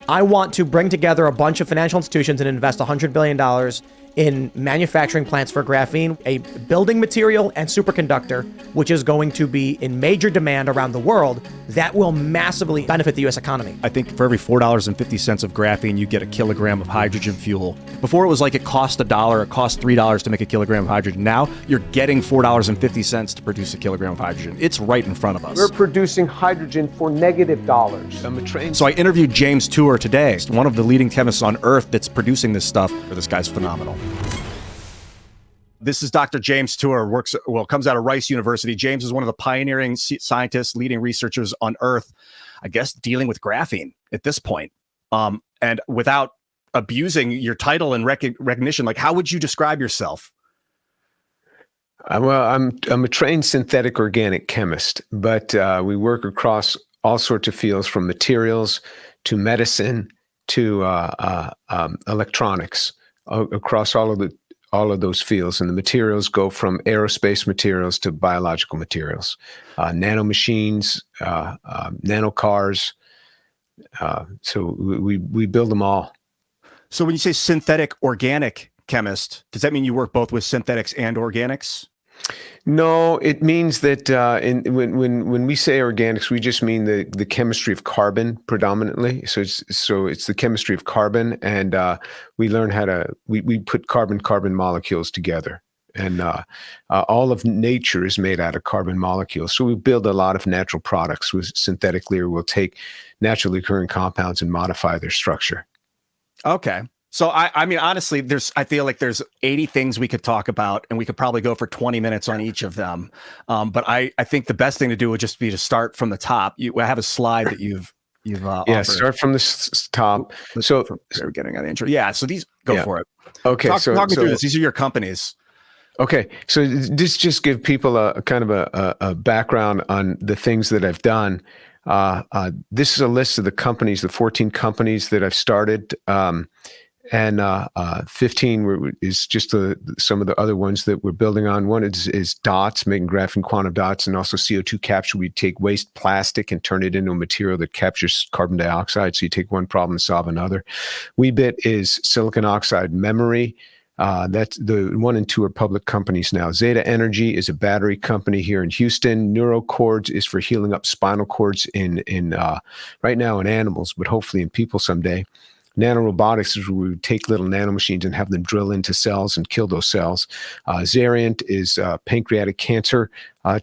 I want to bring together a bunch of financial institutions and invest $100 billion in manufacturing plants for graphene, a building material and superconductor, which is going to be in major demand around the world. That will massively benefit the U.S. economy. I think for every $4.50 of graphene, you get a kilogram of hydrogen fuel. Before it was like it cost $1, it cost $3 to make a kilogram of hydrogen. Now you're getting $4.50 to produce a kilogram of hydrogen. It's right in front of us. We're producing hydrogen for $. So I interviewed James Tour today, one of the leading chemists on Earth that's producing this stuff. This guy's phenomenal. This is Dr. James Tour, comes out of Rice University. James is one of the pioneering scientists, leading researchers on Earth, I guess, dealing with graphene at this point. And without abusing your title and recognition, like, how would you describe yourself? Well, I'm a trained synthetic organic chemist, but we work across all sorts of fields, from materials to medicine to electronics, across all of those fields. And the materials go from aerospace materials to biological materials, nanomachines, nano cars. So we build them all. So when you say synthetic organic chemist, does that mean you work both with synthetics and organics? No, it means that when we say organics, we just mean the chemistry of carbon predominantly. So it's the chemistry of carbon, and we learn how to we put carbon molecules together, and all of nature is made out of carbon molecules. So we build a lot of natural products with synthetically, or we'll take naturally occurring compounds and modify their structure. Okay. So I mean, honestly, I feel like there's 80 things we could talk about, and we could probably go for 20 minutes on each of them. But I think the best thing to do would just be to start from the top. I have a slide that you've offered. Start from the top. So we're getting an intro. Yeah. So for it. Okay. Talk me through this. These are your companies. Okay. So this just give people a kind of a background on the things that I've done. This is a list of the companies, the 14 companies that I've started. And 15 is just some of the other ones that we're building on. One is dots, making graphene quantum dots, and also CO2 capture. We take waste plastic and turn it into a material that captures carbon dioxide. So you take one problem and solve another. Weebit is silicon oxide memory. That's the 1 and 2 are public companies now. Zeta Energy is a battery company here in Houston. Neurocords is for healing up spinal cords in right now in animals, but hopefully in people someday. Nanorobotics is where we take little nanomachines and have them drill into cells and kill those cells. Xariant is pancreatic cancer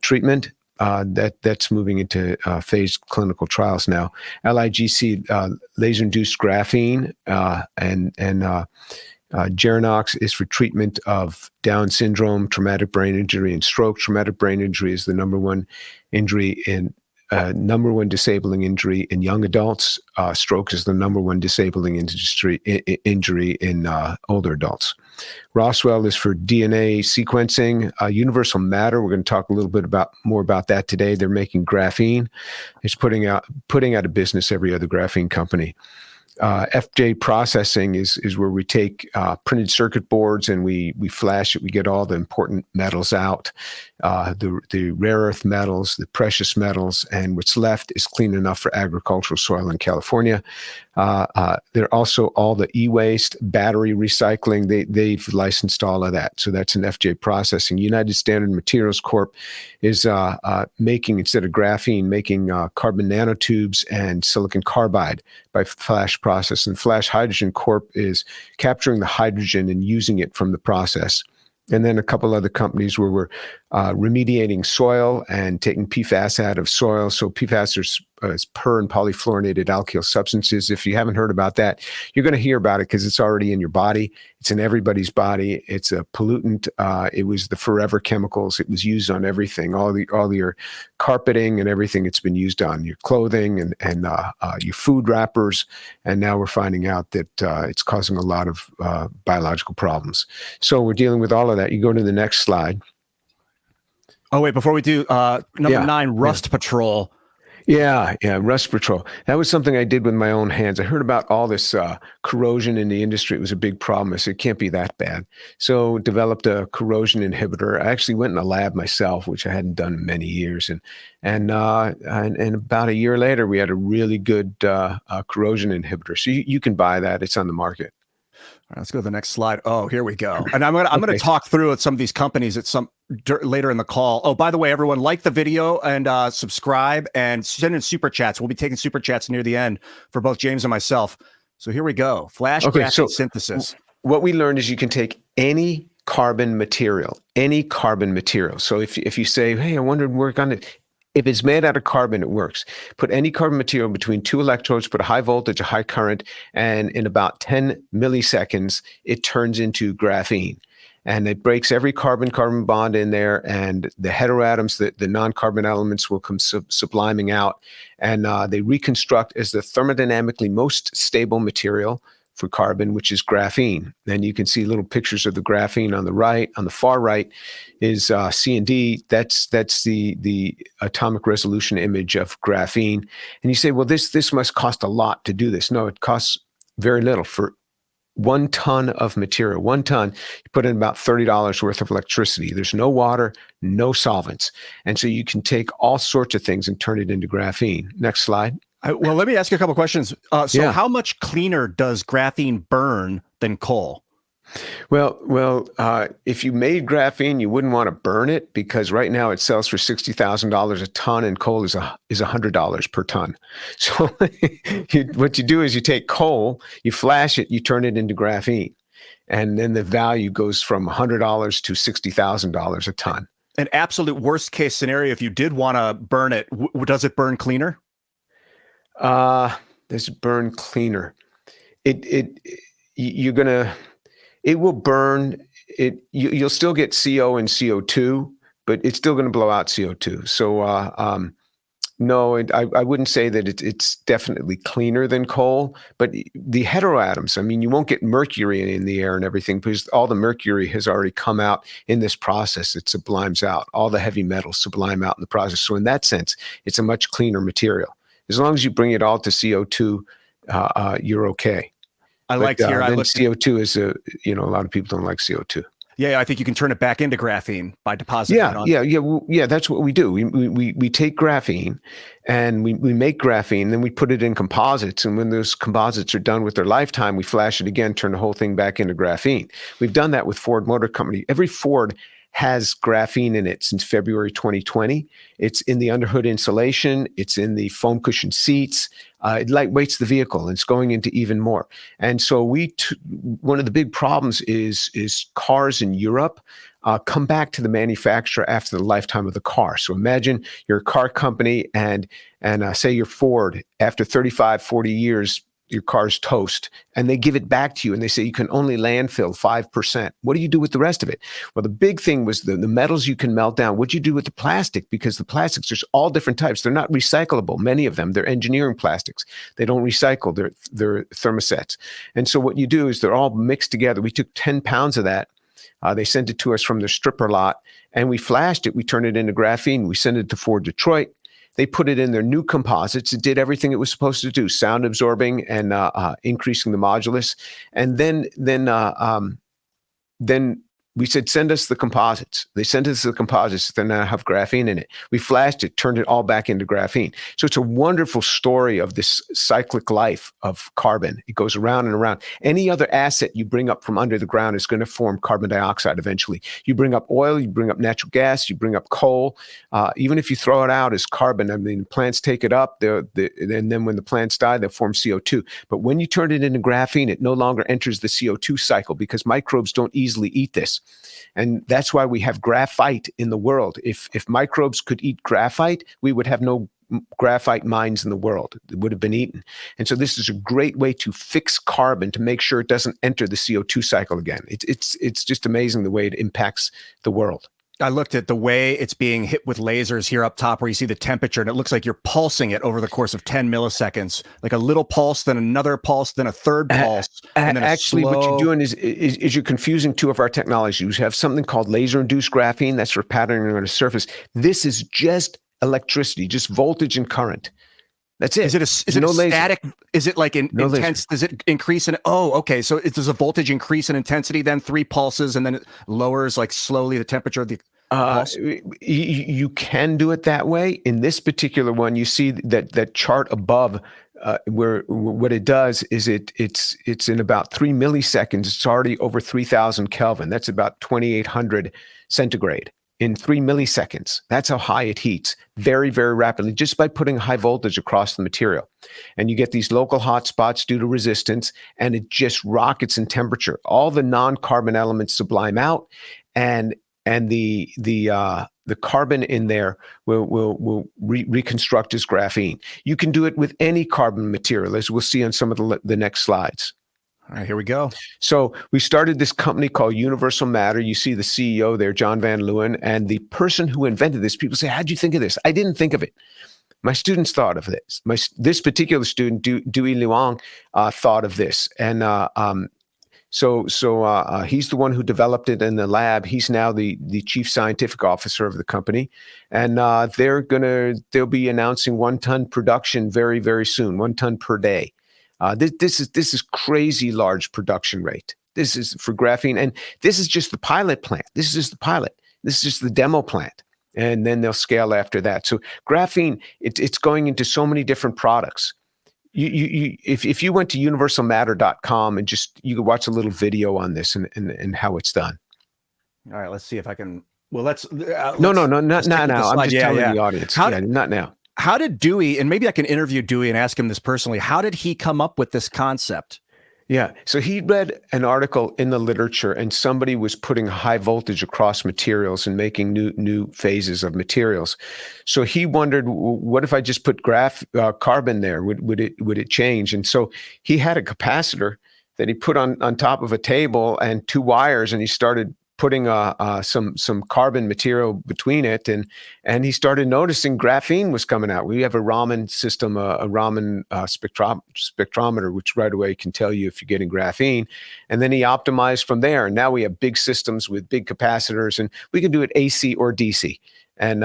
treatment. That's moving into phased clinical trials now. LIGC, laser-induced graphene, and Geranox is for treatment of Down syndrome, traumatic brain injury, and stroke. Traumatic brain injury is the number one disabling injury in young adults. Stroke is the number one disabling injury in older adults. Roswell is for DNA sequencing. Universal Matter, we're going to talk a little bit more about that today. They're making graphene. It's putting out of business every other graphene company. FJ processing is where we take printed circuit boards and we flash it. We get all the important metals out, the rare earth metals, the precious metals, and what's left is clean enough for agricultural soil in California. They're also all the e-waste, battery recycling. They've licensed all of that. So that's an FJ processing. United Standard Materials Corp is making, instead of graphene, making carbon nanotubes and silicon carbide by flash process. And Flash Hydrogen Corp is capturing the hydrogen and using it from the process. And then a couple other companies where we're remediating soil and taking PFAS out of soil. So PFAS is per and polyfluorinated alkyl substances. If you haven't heard about that, you're going to hear about it because it's already in your body. It's in everybody's body. It's a pollutant. It was the forever chemicals. It was used on everything, all your carpeting and everything. It's been used on your clothing and your food wrappers. And now we're finding out that it's causing a lot of biological problems. So we're dealing with all of that. You go to the next slide. Oh, wait, before we do, number 9, Rust Patrol. Yeah, rust patrol. That was something I did with my own hands. I heard about all this corrosion in the industry. It was a big problem. I said, it can't be that bad. So developed a corrosion inhibitor. I actually went in a lab myself, which I hadn't done in many years. And about a year later, we had a really good corrosion inhibitor. So you can buy that. It's on the market. All right, let's go to the next slide. Oh, here we go. And I'm gonna talk through some of these companies at some later in the call. Oh, by the way, everyone, like the video and subscribe and send in super chats. We'll be taking super chats near the end for both James and myself. So here we go. Flash graphene synthesis. What we learned is you can take any carbon material. So if you say, hey, I wanted to work on it. If it's made out of carbon, it works. Put any carbon material between two electrodes, put a high voltage, a high current, and in about 10 milliseconds, it turns into graphene. And it breaks every carbon-carbon bond in there, and the heteroatoms, the non-carbon elements, will come subliming out, and they reconstruct as the thermodynamically most stable material for carbon, which is graphene. And you can see little pictures of the graphene on the right. On the far right is C and D. That's the atomic resolution image of graphene. And you say, well, this must cost a lot to do this. No, it costs very little. For 1 ton of material, 1 ton, you put in about $30 worth of electricity. There's no water, no solvents. And so you can take all sorts of things and turn it into graphene. Next slide. Well, let me ask you a couple questions. How much cleaner does graphene burn than coal? Well, if you made graphene, you wouldn't want to burn it because right now it sells for $60,000 a ton, and coal is $100 per ton. So what you do is you take coal, you flash it, you turn it into graphene, and then the value goes from $100 to $60,000 a ton. An absolute worst case scenario, if you did want to burn it, does it burn cleaner? Does it burn cleaner? It will burn it. You'll still get CO and CO2, but it's still going to blow out CO2. So, no, I wouldn't say that it's definitely cleaner than coal, but the heteroatoms, I mean, you won't get mercury in the air and everything because all the mercury has already come out in this process. It sublimes out. All the heavy metals sublime out in the process. So in that sense, it's a much cleaner material. As long as you bring it all to CO2, you're okay. CO2 is a lot of people don't like CO2. Yeah, I think you can turn it back into graphene by depositing it on. Yeah. That's what we do. We take graphene and we make graphene, then we put it in composites. And when those composites are done with their lifetime, we flash it again, turn the whole thing back into graphene. We've done that with Ford Motor Company. Every Ford has graphene in it since February 2020. It's in the underhood insulation. It's in the foam cushion seats. It lightweights the vehicle, and it's going into even more. And so one of the big problems is cars in Europe come back to the manufacturer after the lifetime of the car. So imagine you're a car company and say you're Ford. After 35, 40 years, your car's toast, and they give it back to you and they say you can only landfill 5%. What do you do with the rest of it? Well, the big thing was the metals you can melt down. What do you do with the plastic? Because the plastics, there's all different types. They're not recyclable. Many of them, they're engineering plastics. They don't recycle. They're thermosets. And so what you do is they're all mixed together. We took 10 pounds of that. They sent it to us from their stripper lot, and we flashed it. We turned it into graphene. We sent it to Ford Detroit. They put it in their new composites. It did everything it was supposed to do, sound absorbing and increasing the modulus. And then we said, send us the composites. They sent us the composites that now have graphene in it. We flashed it, turned it all back into graphene. So it's a wonderful story of this cyclic life of carbon. It goes around and around. Any other asset you bring up from under the ground is going to form carbon dioxide eventually. You bring up oil, you bring up natural gas, you bring up coal. Even if you throw it out as carbon, I mean, plants take it up, and then when the plants die, they'll form CO2. But when you turn it into graphene, it no longer enters the CO2 cycle because microbes don't easily eat this. And that's why we have graphite in the world. If microbes could eat graphite, we would have no graphite mines in the world. It would have been eaten. And so this is a great way to fix carbon to make sure it doesn't enter the CO2 cycle again. It's just amazing the way it impacts the world. I looked at the way it's being hit with lasers here up top where you see the temperature, and it looks like you're pulsing it over the course of 10 milliseconds, like a little pulse, then another pulse, then a third pulse. And then actually, what you're doing is you're confusing two of our technologies. You have something called laser-induced graphene. That's for patterning on a surface. This is just electricity, just voltage and current. That's it. Is it a static? Is it like No intense? laser. Does it increase in? Oh, okay. So does a voltage increase in intensity then 3 pulses and then it lowers like slowly the temperature of the pulse? You can do it that way. In this particular one, you see that chart above, where what it does is it's in about 3 milliseconds. It's already over 3,000 Kelvin. That's about 2,800 centigrade. In 3 milliseconds. That's how high it heats very, very rapidly, just by putting high voltage across the material. And you get these local hot spots due to resistance, and it just rockets in temperature. All the non-carbon elements sublime out, and the carbon in there will reconstruct as graphene. You can do it with any carbon material, as we'll see on some of the next slides. All right, here we go. So we started this company called Universal Matter. You see the CEO there, John Van Leeuwen, and the person who invented this. People say, "How'd you think of this?" I didn't think of it. My students thought of this. This particular student, Dewey Luong, thought of this, and so he's the one who developed it in the lab. He's now the chief scientific officer of the company, and they'll be announcing 1 ton production very, very soon, 1 ton per day. This is crazy large production rate. This is for graphene, and this is just the pilot plant. This is just the pilot. This is just the demo plant, and then they'll scale after that. So graphene, it's going into so many different products. If you went to universalmatter.com and you could watch a little video on this and how it's done. All right, let's see if I can. Well, let's. No, not now. I'm just telling the audience. Not now. How did Dewey, and maybe I can interview Dewey and ask him this personally, how did he come up with this concept? Yeah. So he read an article in the literature, and somebody was putting high voltage across materials and making new phases of materials. So he wondered, what if I just put carbon there? Would it change? And so he had a capacitor that he put on top of a table and 2 wires, and he started putting some carbon material between it, and he started noticing graphene was coming out. We have a Raman system, a Raman spectrometer, which right away can tell you if you're getting graphene. And then he optimized from there. And now we have big systems with big capacitors, and we can do it AC or DC. And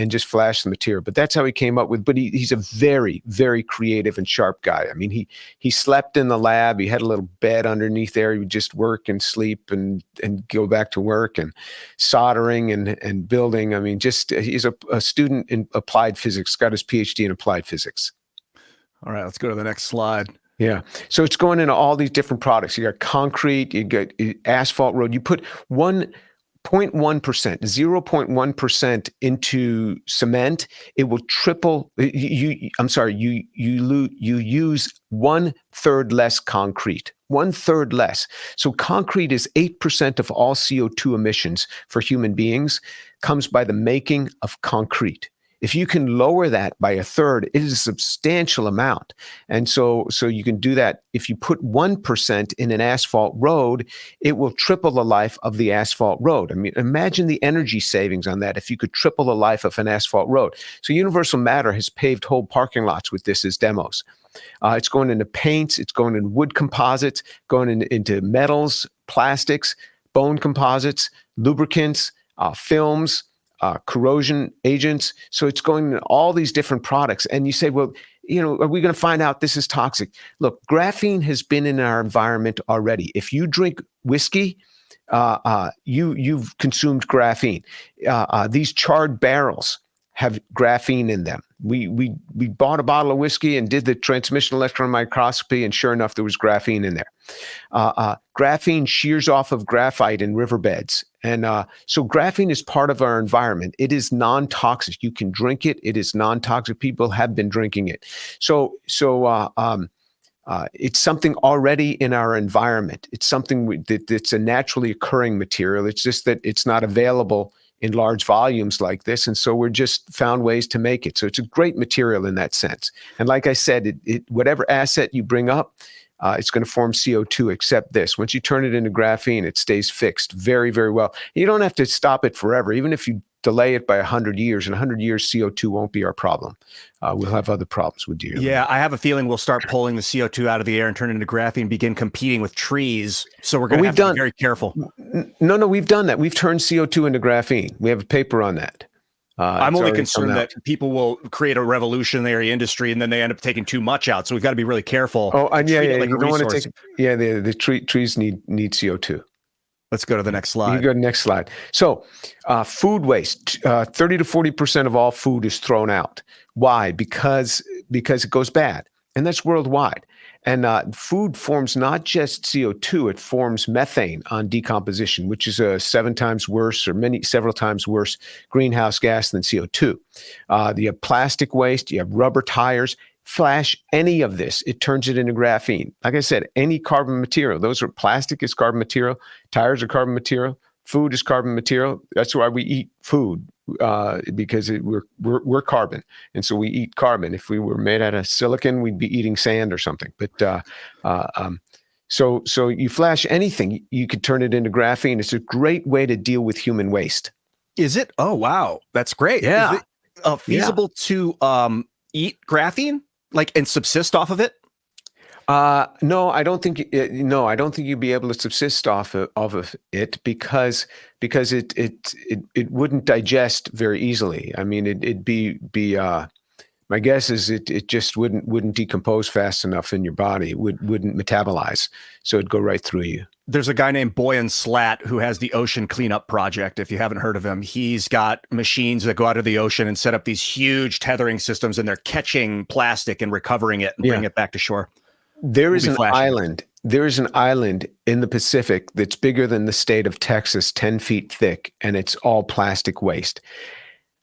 just flash the material. But that's how he came up with. But he's a very, very creative and sharp guy. I mean, he slept in the lab. He had a little bed underneath there. He would just work and sleep and go back to work, and soldering and building. I mean, he's a student in applied physics. Got his PhD in applied physics. All right, let's go to the next slide. Yeah. So it's going into all these different products. You got concrete. You got asphalt road. You put 0.1%, 0.1% into cement, it will triple. You use 1/3 less concrete, 1/3 less. So concrete is 8% of all CO2 emissions for human beings, comes by the making of concrete. If you can lower that by 1/3, it is a substantial amount. And so you can do that. If you put 1% in an asphalt road, it will triple the life of the asphalt road. I mean, imagine the energy savings on that if you could triple the life of an asphalt road. So Universal Matter has paved whole parking lots with this as demos. It's going into paints, it's going into wood composites, going into metals, plastics, bone composites, lubricants, films, corrosion agents. So it's going to all these different products. And you say, well, are we going to find out this is toxic? Look, graphene has been in our environment already. If you drink whiskey, you've consumed graphene. These charred barrels have graphene in them. We bought a bottle of whiskey and did the transmission electron microscopy, and sure enough, there was graphene in there. Graphene shears off of graphite in riverbeds. And so graphene is part of our environment. It is non-toxic. You can drink it. It is non-toxic. People have been drinking it. So it's something already in our environment. It's something that's a naturally occurring material. It's just that it's not available in large volumes like this. And so we're just found ways to make it. So it's a great material in that sense. And like I said, whatever asset you bring up, it's going to form CO2, except this. Once you turn it into graphene, it stays fixed very, very well. You don't have to stop it forever. Even if you delay it by 100 years, in 100 years, CO2 won't be our problem. We'll have other problems with you. Yeah, I have a feeling we'll start pulling the CO2 out of the air and turn it into graphene, begin competing with trees. So we're going to have to be very careful. No, we've done that. We've turned CO2 into graphene. We have a paper on that. I'm It's only already come concerned out. that people will create a revolutionary industry and then they end up taking too much out. So we've got to be really careful. Oh, and Treat it yeah, like you a don't want to resource. take. Yeah, trees need CO2. Let's go to the next You slide. can go to the next slide. So, food waste, 30 to 40% of all food is thrown out. Why? Because it goes bad, and that's worldwide. And food forms not just CO2; it forms methane on decomposition, which is several times worse greenhouse gas than CO2. You have plastic waste, you have rubber tires. Flash any of this, it turns it into graphene. Like I said, any carbon material. Those are plastic is carbon material, tires are carbon material, food is carbon material. That's why we eat food, because we're carbon, and so we eat carbon. If we were made out of silicon, we'd be eating sand or something. But so you flash anything, you could turn it into graphene. It's a great way to deal with human waste. Is it? Oh, wow. That's great. Yeah. Is it feasible to eat graphene, like, and subsist off of it? No, I don't think. I don't think you'd be able to subsist off of it because it wouldn't digest very easily. I mean, it'd be. My guess is it just wouldn't decompose fast enough in your body. It wouldn't metabolize, so it'd go right through you. There's a guy named Boyan Slat who has the Ocean Cleanup Project. If you haven't heard of him, he's got machines that go out of the ocean and set up these huge tethering systems, and they're catching plastic and recovering it and bringing it back to shore. There is an island. There is an island in the Pacific that's bigger than the state of Texas, 10 feet thick, and it's all plastic waste.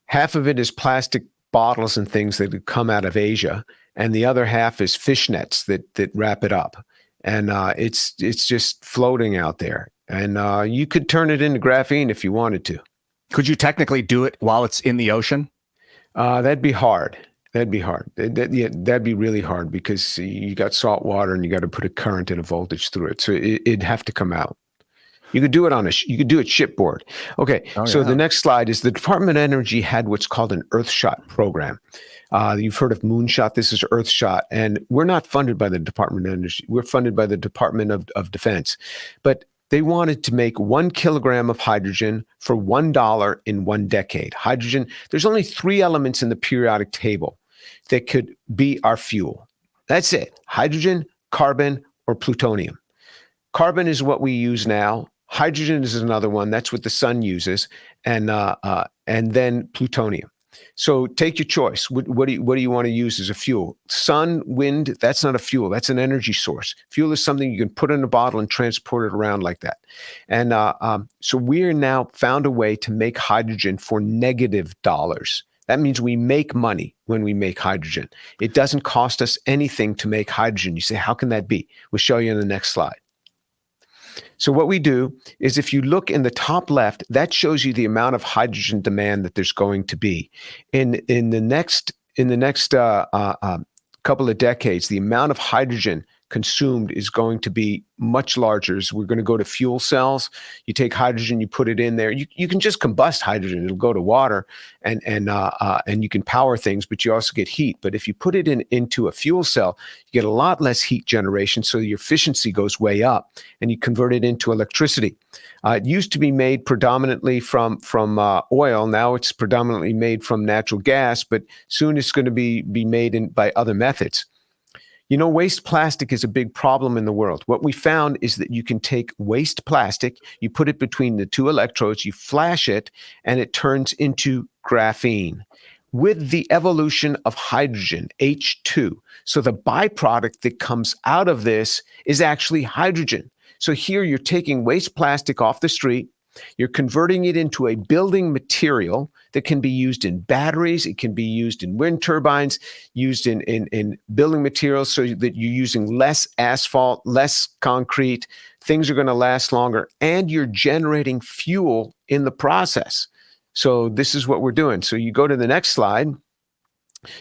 Half of it is plastic bottles and things that have come out of Asia, and the other half is fish nets that wrap it up. And it's just floating out there. And you could turn it into graphene if you wanted to. Could you technically do it while it's in the ocean? That'd be hard. That'd be hard. That'd be really hard because you got salt water and you got to put a current and a voltage through it. So it'd have to come out. You could do it you could do it shipboard. Okay. So the next slide is the Department of Energy had what's called an Earthshot program. You've heard of Moonshot. This is Earthshot. And we're not funded by the Department of Energy. We're funded by the Department of Defense. But they wanted to make 1 kilogram of hydrogen for $1 in 1 decade. Hydrogen, there's only 3 elements in the periodic table that could be our fuel. That's it. Hydrogen, carbon, or plutonium. Carbon is what we use now. Hydrogen is another one. That's what the sun uses. And then plutonium. So take your choice. What do you want to use as a fuel? Sun, wind, that's not a fuel. That's an energy source. Fuel is something you can put in a bottle and transport it around like that. And so we're now found a way to make hydrogen for $. That means we make money when we make hydrogen. It doesn't cost us anything to make hydrogen. You say, how can that be? We'll show you in the next slide. So what we do is if you look in the top left, that shows you the amount of hydrogen demand that there's going to be. In the next couple of decades, the amount of hydrogen consumed is going to be much larger. So we're going to go to fuel cells. You take hydrogen, you put it in there. You can just combust hydrogen; it'll go to water, and you can power things, but you also get heat. But if you put it into a fuel cell, you get a lot less heat generation, so your efficiency goes way up, and you convert it into electricity. It used to be made predominantly from oil. Now it's predominantly made from natural gas, but soon it's going to be made by other methods. You know, waste plastic is a big problem in the world. What we found is that you can take waste plastic, you put it between the 2 electrodes, you flash it, and it turns into graphene with the evolution of hydrogen, H2. So the byproduct that comes out of this is actually hydrogen. So here you're taking waste plastic off the street, you're converting it into a building material that can be used in batteries. It can be used in wind turbines, used in building materials so that you're using less asphalt, less concrete. Things are going to last longer, and you're generating fuel in the process. So this is what we're doing. So you go to the next slide.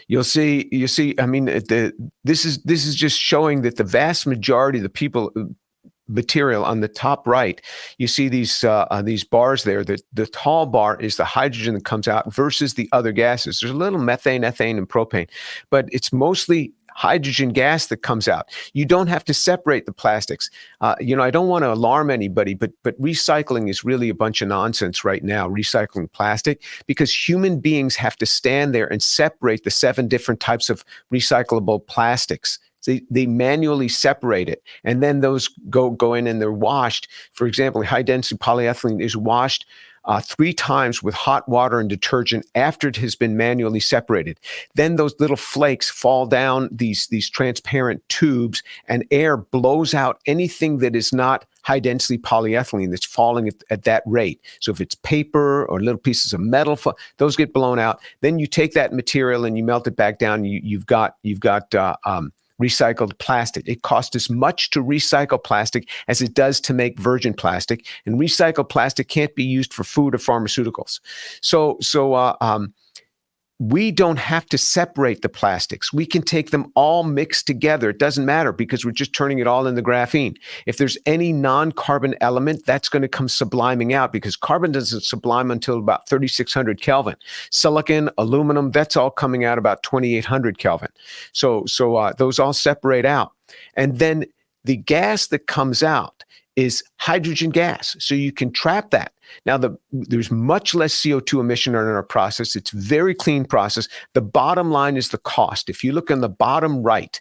You see. I mean, this is just showing that the vast majority of the material on the top right, you see these bars there. The tall bar is the hydrogen that comes out versus the other gases. There's a little methane, ethane, and propane, but it's mostly hydrogen gas that comes out. You don't have to separate the plastics. I don't want to alarm anybody, but recycling is really a bunch of nonsense right now, recycling plastic, because human beings have to stand there and separate the 7 different types of recyclable plastics. They manually separate it, and then those go in and they're washed. For example, high-density polyethylene is washed 3 times with hot water and detergent after it has been manually separated. Then those little flakes fall down these transparent tubes, and air blows out anything that is not high-density polyethylene that's falling at that rate. So if it's paper or little pieces of metal, those get blown out. Then you take that material and you melt it back down. You've got recycled plastic. It costs as much to recycle plastic as it does to make virgin plastic, and recycled plastic can't be used for food or pharmaceuticals. So we don't have to separate the plastics. We can take them all mixed together. It doesn't matter because we're just turning it all into graphene. If there's any non-carbon element, that's going to come subliming out, because carbon doesn't sublime until about 3,600 Kelvin. Silicon, aluminum, that's all coming out about 2,800 Kelvin. So those all separate out. And then the gas that comes out is hydrogen gas. So you can trap that. Now, there's much less CO2 emission in our process. It's a very clean process. The bottom line is the cost. If you look on the bottom right,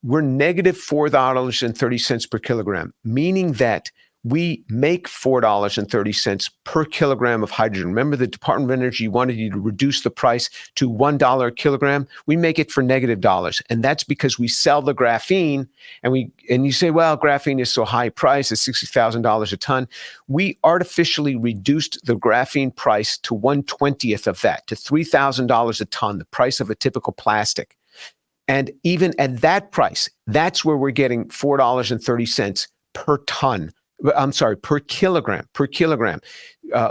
we're negative $4.30 per kilogram, meaning that we make $4.30 per kilogram of hydrogen. Remember, the Department of Energy wanted you to reduce the price to $1 a kilogram. We make it for $-, and that's because we sell the graphene. And you say, well, graphene is so high price, it's $60,000 a ton. We artificially reduced the graphene price to 1/20th of that, to $3,000 a ton, the price of a typical plastic. And even at that price, that's where we're getting $4.30 per ton. Per kilogram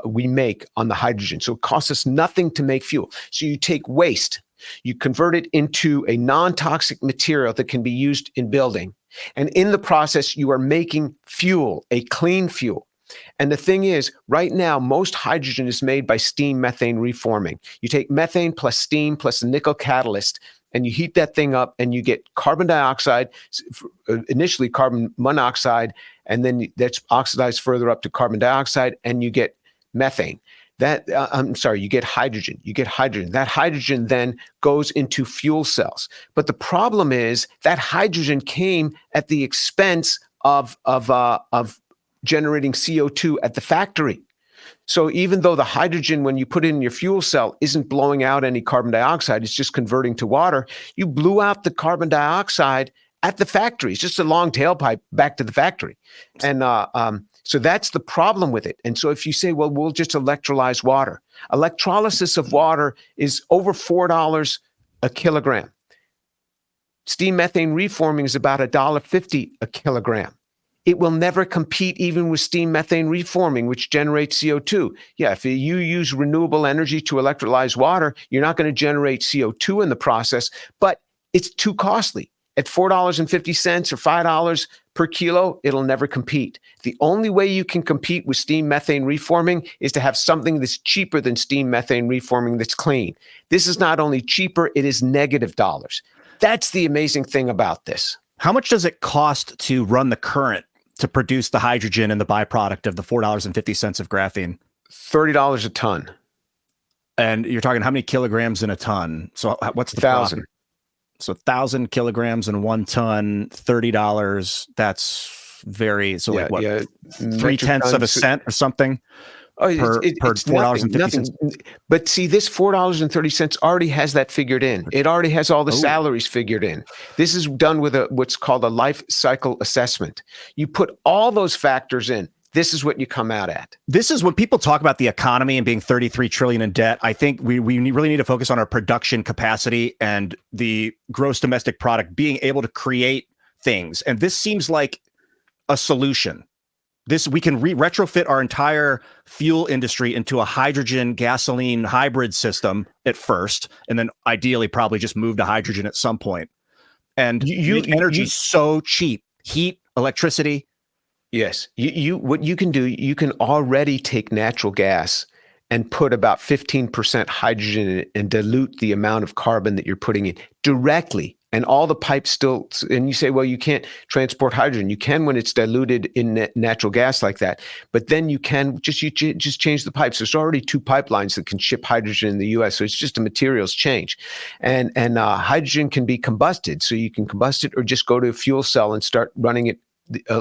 we make on the hydrogen. So it costs us nothing to make fuel. So you take waste, you convert it into a non-toxic material that can be used in building. And in the process, you are making fuel, a clean fuel. And the thing is, right now, most hydrogen is made by steam methane reforming. You take methane plus steam plus a nickel catalyst, and you heat that thing up, and you get carbon dioxide, initially carbon monoxide, and then that's oxidized further up to carbon dioxide, and you get methane. You get hydrogen. You get hydrogen. That hydrogen then goes into fuel cells. But the problem is that hydrogen came at the expense of generating CO2 at the factory. So even though the hydrogen, when you put it in your fuel cell, isn't blowing out any carbon dioxide, it's just converting to water, you blew out the carbon dioxide at the factory. It's just a long tailpipe back to the factory. And so that's the problem with it. And so if you say, well, we'll just electrolyze water. Electrolysis of water is over $4 a kilogram. Steam methane reforming is about $1.50 a kilogram. It will never compete even with steam methane reforming, which generates CO2. Yeah, if you use renewable energy to electrolyze water, you're not going to generate CO2 in the process, but it's too costly. At $4.50 or $5 per kilo, it'll never compete. The only way you can compete with steam methane reforming is to have something that's cheaper than steam methane reforming that's clean. This is not only cheaper, it is $. That's the amazing thing about this. How much does it cost to run the current to produce the hydrogen and the byproduct of the $4.50 of graphene? $30 a ton. And you're talking how many kilograms in a ton? So what's the 1,000? So 1,000 kilograms in 1 ton, $30. That's very, so like what, 0.3 of a cent or something? Oh, per it's $4.50. But see, this $4.30 already has that figured in. It already has all the salaries figured in. This is done with what's called a life cycle assessment. You put all those factors in. This is what you come out at. This is when people talk about the economy and being 33 trillion in debt. I think we really need to focus on our production capacity and the gross domestic product, being able to create things. And this seems like a solution. We can retrofit our entire fuel industry into a hydrogen gasoline hybrid system at first, and then ideally probably just move to hydrogen at some point. And energy is so cheap. Heat, electricity. Yes. What you can do, you can already take natural gas and put about 15% hydrogen in it and dilute the amount of carbon that you're putting in directly And all the pipes still, and you say, well, you can't transport hydrogen. You can when it's diluted in natural gas like that. But then you can just change the pipes. There's already 2 pipelines that can ship hydrogen in the U.S. So it's just a materials change. And hydrogen can be combusted. So you can combust it or just go to a fuel cell and start running it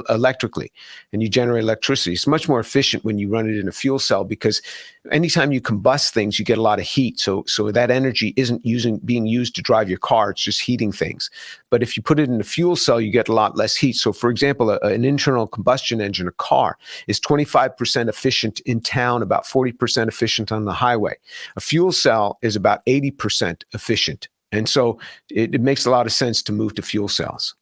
electrically, and you generate electricity. It's much more efficient when you run it in a fuel cell, because anytime you combust things, you get a lot of heat. So that energy isn't being used to drive your car. It's just heating things. But if you put it in a fuel cell, you get a lot less heat. So for example, an internal combustion engine, a car, is 25% efficient in town, about 40% efficient on the highway. A fuel cell is about 80% efficient. And so it makes a lot of sense to move to fuel cells.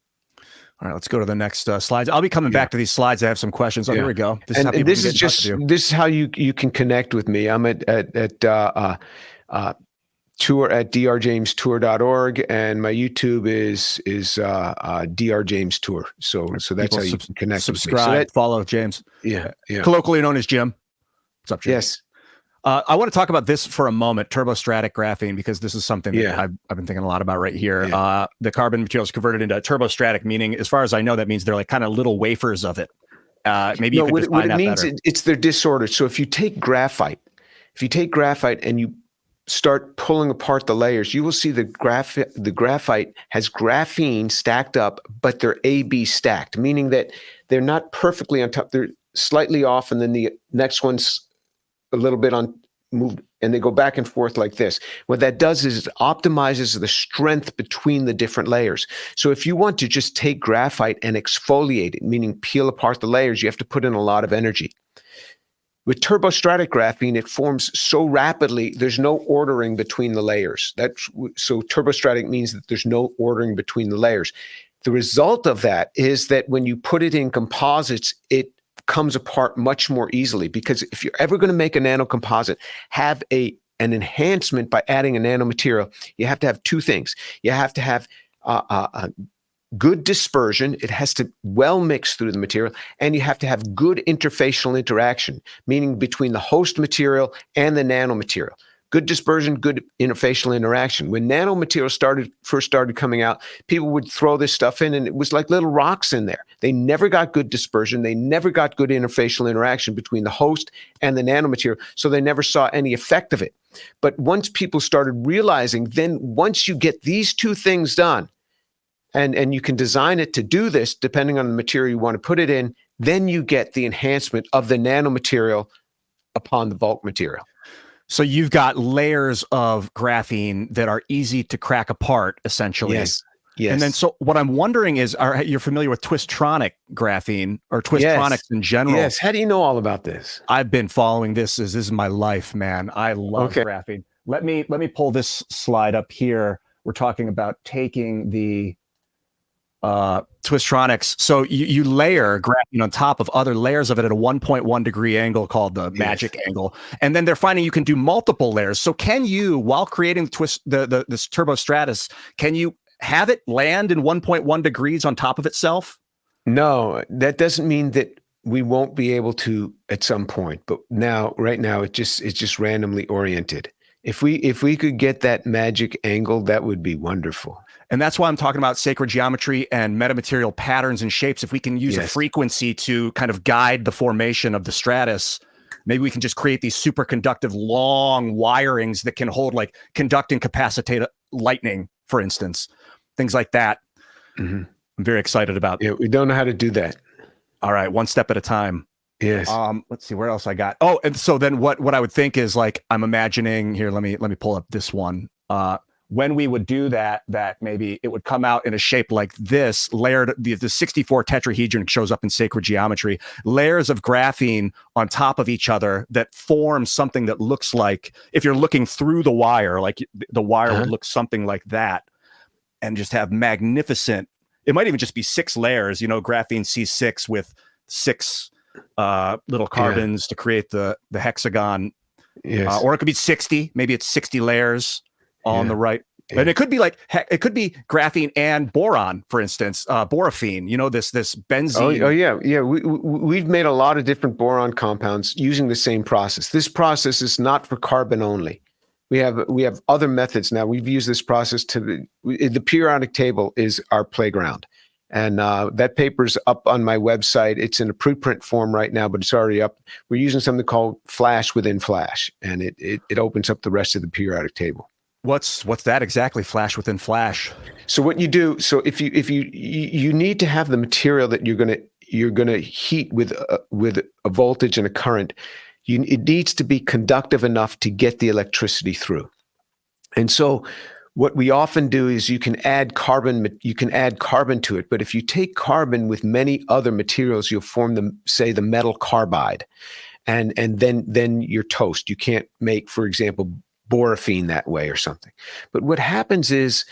All right, let's go to the next slides. I'll be coming back to these slides. I have some questions. Oh, here we go. This is how you can connect with me. I'm at tour at drjamestour.org, and my YouTube is drjamestour. So that's how you can connect. Subscribe, with me. follow James. Yeah. Colloquially known as Jim. What's up, James? Yes. I want to talk about this for a moment, turbostratic graphene, because this is something that I've been thinking a lot about right here. Yeah. The carbon materials converted into turbostratic, meaning, as far as I know, that means they're like kind of little wafers of it. Maybe you could define that better. It's their disorder. So if you take graphite and you start pulling apart the layers, you will see the graphite has graphene stacked up, but they're AB stacked, meaning that they're not perfectly on top. They're slightly off, and then the next one's a little bit on moved, and they go back and forth like this. What that does is it optimizes the strength between the different layers. So if you want to just take graphite and exfoliate it, meaning peel apart the layers, you have to put in a lot of energy. With turbostratic graphene, it forms so rapidly, there's no ordering between the layers. So turbostratic means that there's no ordering between the layers. The result of that is that when you put it in composites, it comes apart much more easily, because if you're ever going to make a nanocomposite have an enhancement by adding a nanomaterial, you have to have 2 things. You have to have a good dispersion. It has to well mix through the material, and you have to have good interfacial interaction, meaning between the host material and the nanomaterial. Good dispersion, good interfacial interaction. When nanomaterials first started coming out, people would throw this stuff in, and it was like little rocks in there. They never got good dispersion. They never got good interfacial interaction between the host and the nanomaterial, so they never saw any effect of it. But once people started realizing, then once you get these 2 things done, and you can design it to do this depending on the material you want to put it in, then you get the enhancement of the nanomaterial upon the bulk material. So you've got layers of graphene that are easy to crack apart, essentially. Yes. And then, so what I'm wondering is, you're familiar with twistronic graphene, or twistronics in general? Yes. How do you know all about this? I've been following this. This is my life, man. I love graphene. Let me pull this slide up here. We're talking about taking the twistronics. So you layer graphene on top of other layers of it at a 1.1 degree angle called the magic angle. And then they're finding you can do multiple layers. So can you, while creating this turbostratus, can you have it land in 1.1 degrees on top of itself? No, that doesn't mean that we won't be able to at some point. But right now, it's just randomly oriented. If we could get that magic angle, that would be wonderful. And that's why I'm talking about sacred geometry and metamaterial patterns and shapes. If we can use a frequency to kind of guide the formation of the stratus, maybe we can just create these superconductive long wirings that can hold, like, conduct and capacitate lightning, for instance, things like that. Mm-hmm. I'm very excited about. Yeah, we don't know how to do that. All right, one step at a time. Yes. Let's see where else I got. Oh, and so then what I would think is, like, I'm imagining here. Let me pull up this one. When we would do that maybe it would come out in a shape like this, layered, the 64 tetrahedron shows up in sacred geometry, layers of graphene on top of each other that form something that looks like, if you're looking through the wire, like the wire would look something like that, and just have magnificent, it might even just be 6 layers, graphene C6 with 6 little carbons to create the hexagon. Yes. Or it could be 60, maybe it's 60 layers on the right. Yeah. And it could be it could be graphene and boron, for instance, boraphene, this benzene. Oh yeah. Yeah. We've made a lot of different boron compounds using the same process. This process is not for carbon only. We have other methods now. We've used this process the periodic table is our playground. And that paper's up on my website. It's in a preprint form right now, but it's already up. We're using something called Flash within Flash, and it opens up the rest of the periodic table. What's that exactly? Flash within Flash. So what you do? So if you need to have the material that you're gonna heat with a voltage and a current, it needs to be conductive enough to get the electricity through. And so what we often do is you can add carbon to it, but if you take carbon with many other materials, you'll form the metal carbide, and then you're toast. You can't make, for example, graphene that way or something. But what happens is,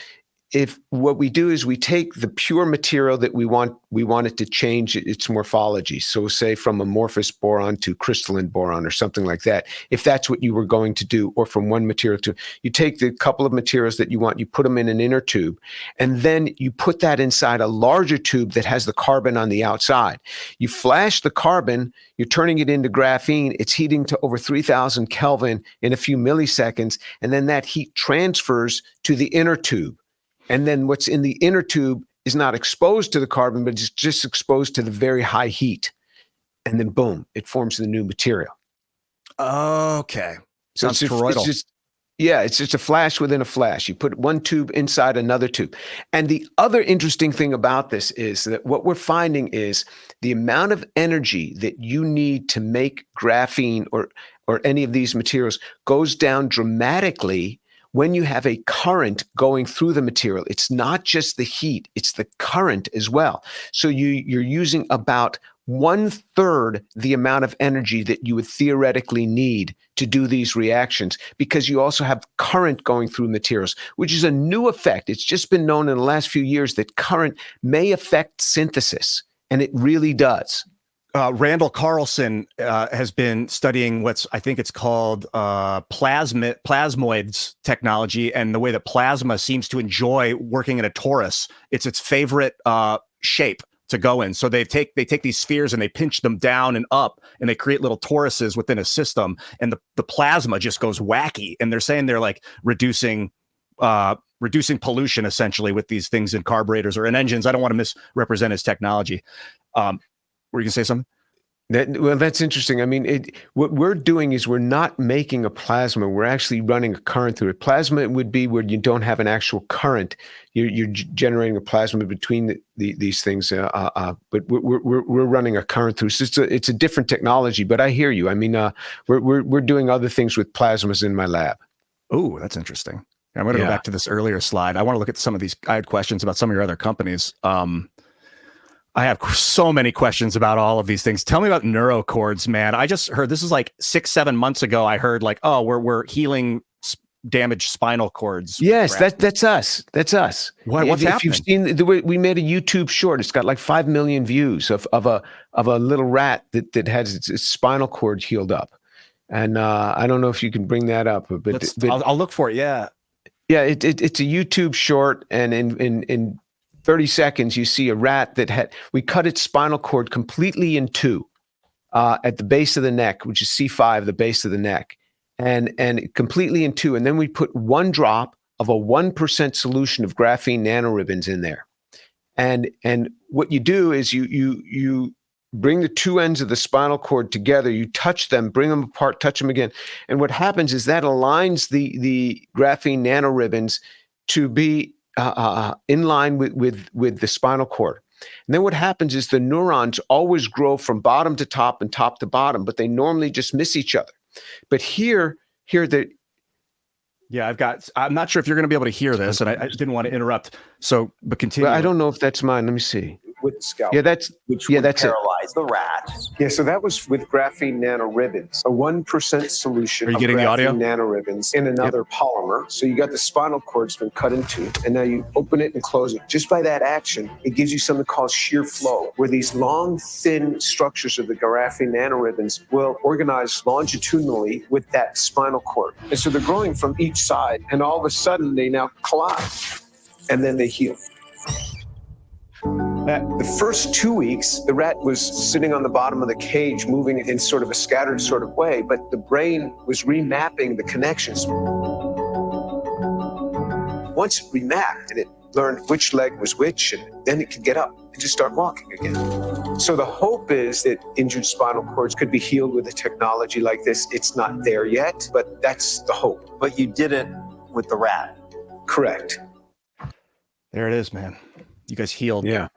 what we do is we take the pure material that we want it to change its morphology. So say from amorphous boron to crystalline boron or something like that, if that's what you were going to do, or from one material to, you take the couple of materials that you want, you put them in an inner tube, and then you put that inside a larger tube that has the carbon on the outside. You flash the carbon, you're turning it into graphene, it's heating to over 3,000 Kelvin in a few milliseconds, and then that heat transfers to the inner tube. And then what's in the inner tube is not exposed to the carbon, but it's just exposed to the very high heat. And then boom, it forms the new material. Okay. So Sounds toroidal. It's just a flash within a flash. You put one tube inside another tube. And the other interesting thing about this is that what we're finding is the amount of energy that you need to make graphene or any of these materials goes down dramatically when you have a current going through the material. It's not just the heat, it's the current as well. So you're using about 1/3 the amount of energy that you would theoretically need to do these reactions, because you also have current going through materials, which is a new effect. It's just been known in the last few years that current may affect synthesis, and it really does. Randall Carlson has been studying I think it's called plasmoids technology, and the way that plasma seems to enjoy working in a torus. It's its favorite shape to go in. So they take these spheres and they pinch them down and up, and they create little toruses within a system, and the plasma just goes wacky. And they're saying they're like reducing pollution essentially with these things in carburetors or in engines. I don't want to misrepresent his technology. Were you gonna say something? That's interesting. I mean, what we're doing is we're not making a plasma. We're actually running a current through it. Plasma would be where you don't have an actual current. You're generating a plasma between these things. But we're running a current through. So it's a different technology. But I hear you. I mean, we're doing other things with plasmas in my lab. Oh, that's interesting. I'm going to go back to this earlier slide. I want to look at some of these. I had questions about some of your other companies. I have so many questions about all of these things. Tell me about neurocords, man. I just heard, this is like 6-7 months ago, I heard like, oh, we're healing damaged spinal cords. Yes, that's us. That's us. What's happening? If you've seen we made a YouTube short. It's got like 5 million views of a little rat that has its spinal cord healed up. And I don't know if you can bring that up, but I'll look for it. Yeah. Yeah, it's a YouTube short, and in 30 seconds, you see a rat we cut its spinal cord completely in two at the base of the neck, which is C5, the base of the neck, and completely in two. And then we put 1 drop of a 1% solution of graphene nanoribbons in there. And what you do is you bring the two ends of the spinal cord together, you touch them, bring them apart, touch them again. And what happens is that aligns the graphene nanoribbons to be in line with the spinal cord. And then what happens is the neurons always grow from bottom to top and top to bottom, but they normally just miss each other. But here yeah, I'm not sure if you're going to be able to hear this, and I didn't want to interrupt. So, but continue. Well, I don't know if that's mine. Let me see. With the scalp. Yeah, that's paralyze the rat. Yeah, so that was with graphene nanoribbons, a 1% solution. Are you of getting the audio? Nanoribbons in another polymer. So you got the spinal cord's been cut in two, and now you open it and close it. Just by that action, it gives you something called shear flow, where these long, thin structures of the graphene nanoribbons will organize longitudinally with that spinal cord. And so they're growing from each side, and all of a sudden they now collide, and then they heal. The first 2 weeks, the rat was sitting on the bottom of the cage, moving in sort of a scattered sort of way, but the brain was remapping the connections. once it remapped and it learned which leg was which, and then it could get up and just start walking again. So the hope is that injured spinal cords could be healed with a technology like this. It's not there yet, but that's the hope. But you did it with the rat. Correct. There it is, man. You guys healed. Yeah.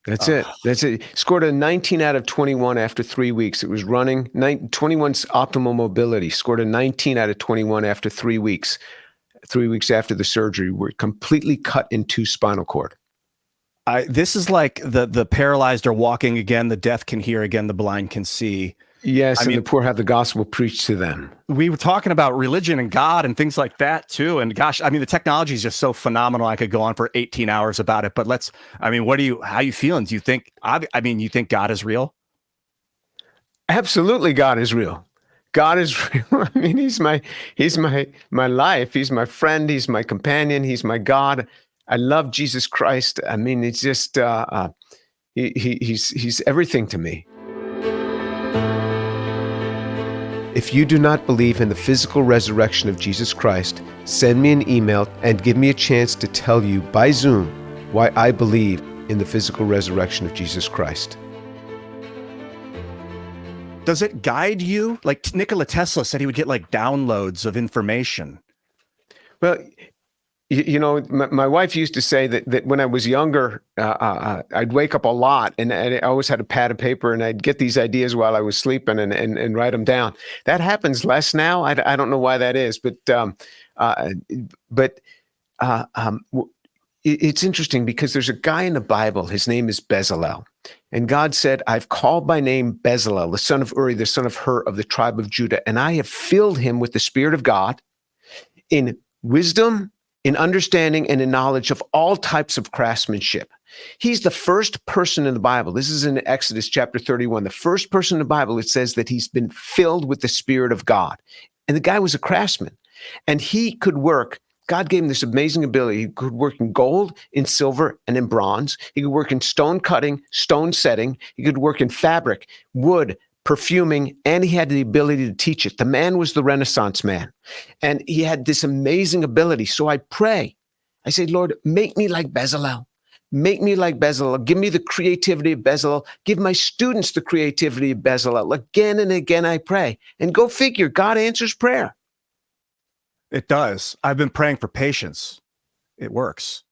That's it. That's it. Scored a 19 out of 21 after 3 weeks. It was running 21's optimal mobility. Scored a 19 out of 21 after 3 weeks. 3 weeks after the surgery, we're completely cut in 2 spinal cord. This is like the paralyzed are walking again, the deaf can hear again, the blind can see. Yes, I mean, the poor have the gospel preached to them. We were talking about religion and God and things like that too. And gosh, I mean, the technology is just so phenomenal. I could go on for 18 hours about it, but how are you feeling? Do you think, you think God is real? Absolutely. God is real. God is real. I mean, he's my life. He's my friend. He's my companion. He's my God. I love Jesus Christ. I mean, it's just, he's everything to me. If you do not believe in the physical resurrection of Jesus Christ, send me an email and give me a chance to tell you by Zoom why I believe in the physical resurrection of Jesus Christ. Does it guide you? Like Nikola Tesla said he would get like downloads of information. Well, you know, my wife used to say that when I was younger, I'd wake up a lot and I always had a pad of paper and I'd get these ideas while I was sleeping and write them down. That happens less now. I don't know why that is, but it's interesting because there's a guy in the Bible. His name is Bezalel. And God said, I've called by name Bezalel, the son of Uri, the son of Hur of the tribe of Judah, and I have filled him with the Spirit of God in wisdom, in understanding, and in knowledge of all types of craftsmanship. He's the first person in the Bible. This is in Exodus chapter 31. The first person in the Bible, it says that he's been filled with the Spirit of God. And the guy was a craftsman. And he could work. God gave him this amazing ability. He could work in gold, in silver, and in bronze. He could work in stone cutting, stone setting. He could work in fabric, wood, perfuming, and he had the ability to teach it. The man was the Renaissance man. And he had this amazing ability. So I pray. I say, Lord, make me like Bezalel. Make me like Bezalel. Give me the creativity of Bezalel. Give my students the creativity of Bezalel. Again and again I pray. And go figure, God answers prayer. It does. I've been praying for patience. It works.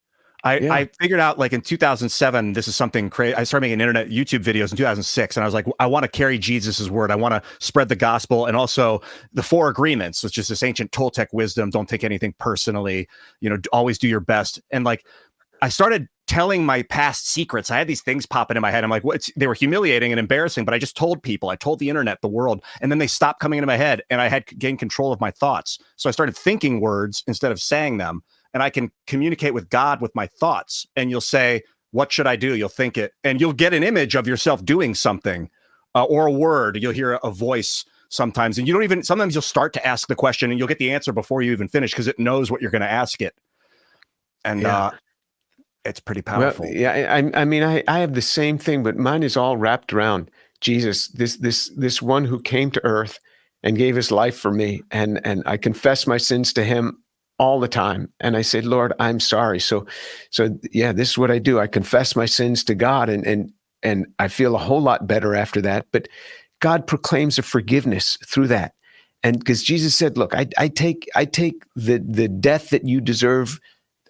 I figured out like in 2007, this is something crazy. I started making internet YouTube videos in 2006. And I was like, I want to carry Jesus's word. I want to spread the gospel. And also the 4 agreements, which is this ancient Toltec wisdom. Don't take anything personally, always do your best. And like, I started telling my past secrets. I had these things popping in my head. I'm like, they were humiliating and embarrassing, but I just told people, I told the internet, the world, and then they stopped coming into my head and I had gained control of my thoughts. So I started thinking words instead of saying them. And I can communicate with God with my thoughts. And you'll say, what should I do? You'll think it. And you'll get an image of yourself doing something or a word. You'll hear a voice sometimes. And sometimes you'll start to ask the question and you'll get the answer before you even finish because it knows what you're going to ask it. And it's pretty powerful. Well, yeah, I mean, I have the same thing, but mine is all wrapped around Jesus, this one who came to earth and gave his life for me. And I confess my sins to him all the time. And I say, Lord, I'm sorry. So yeah, this is what I do. I confess my sins to God and I feel a whole lot better after that. But God proclaims a forgiveness through that. And because Jesus said, look, I take the death that you deserve.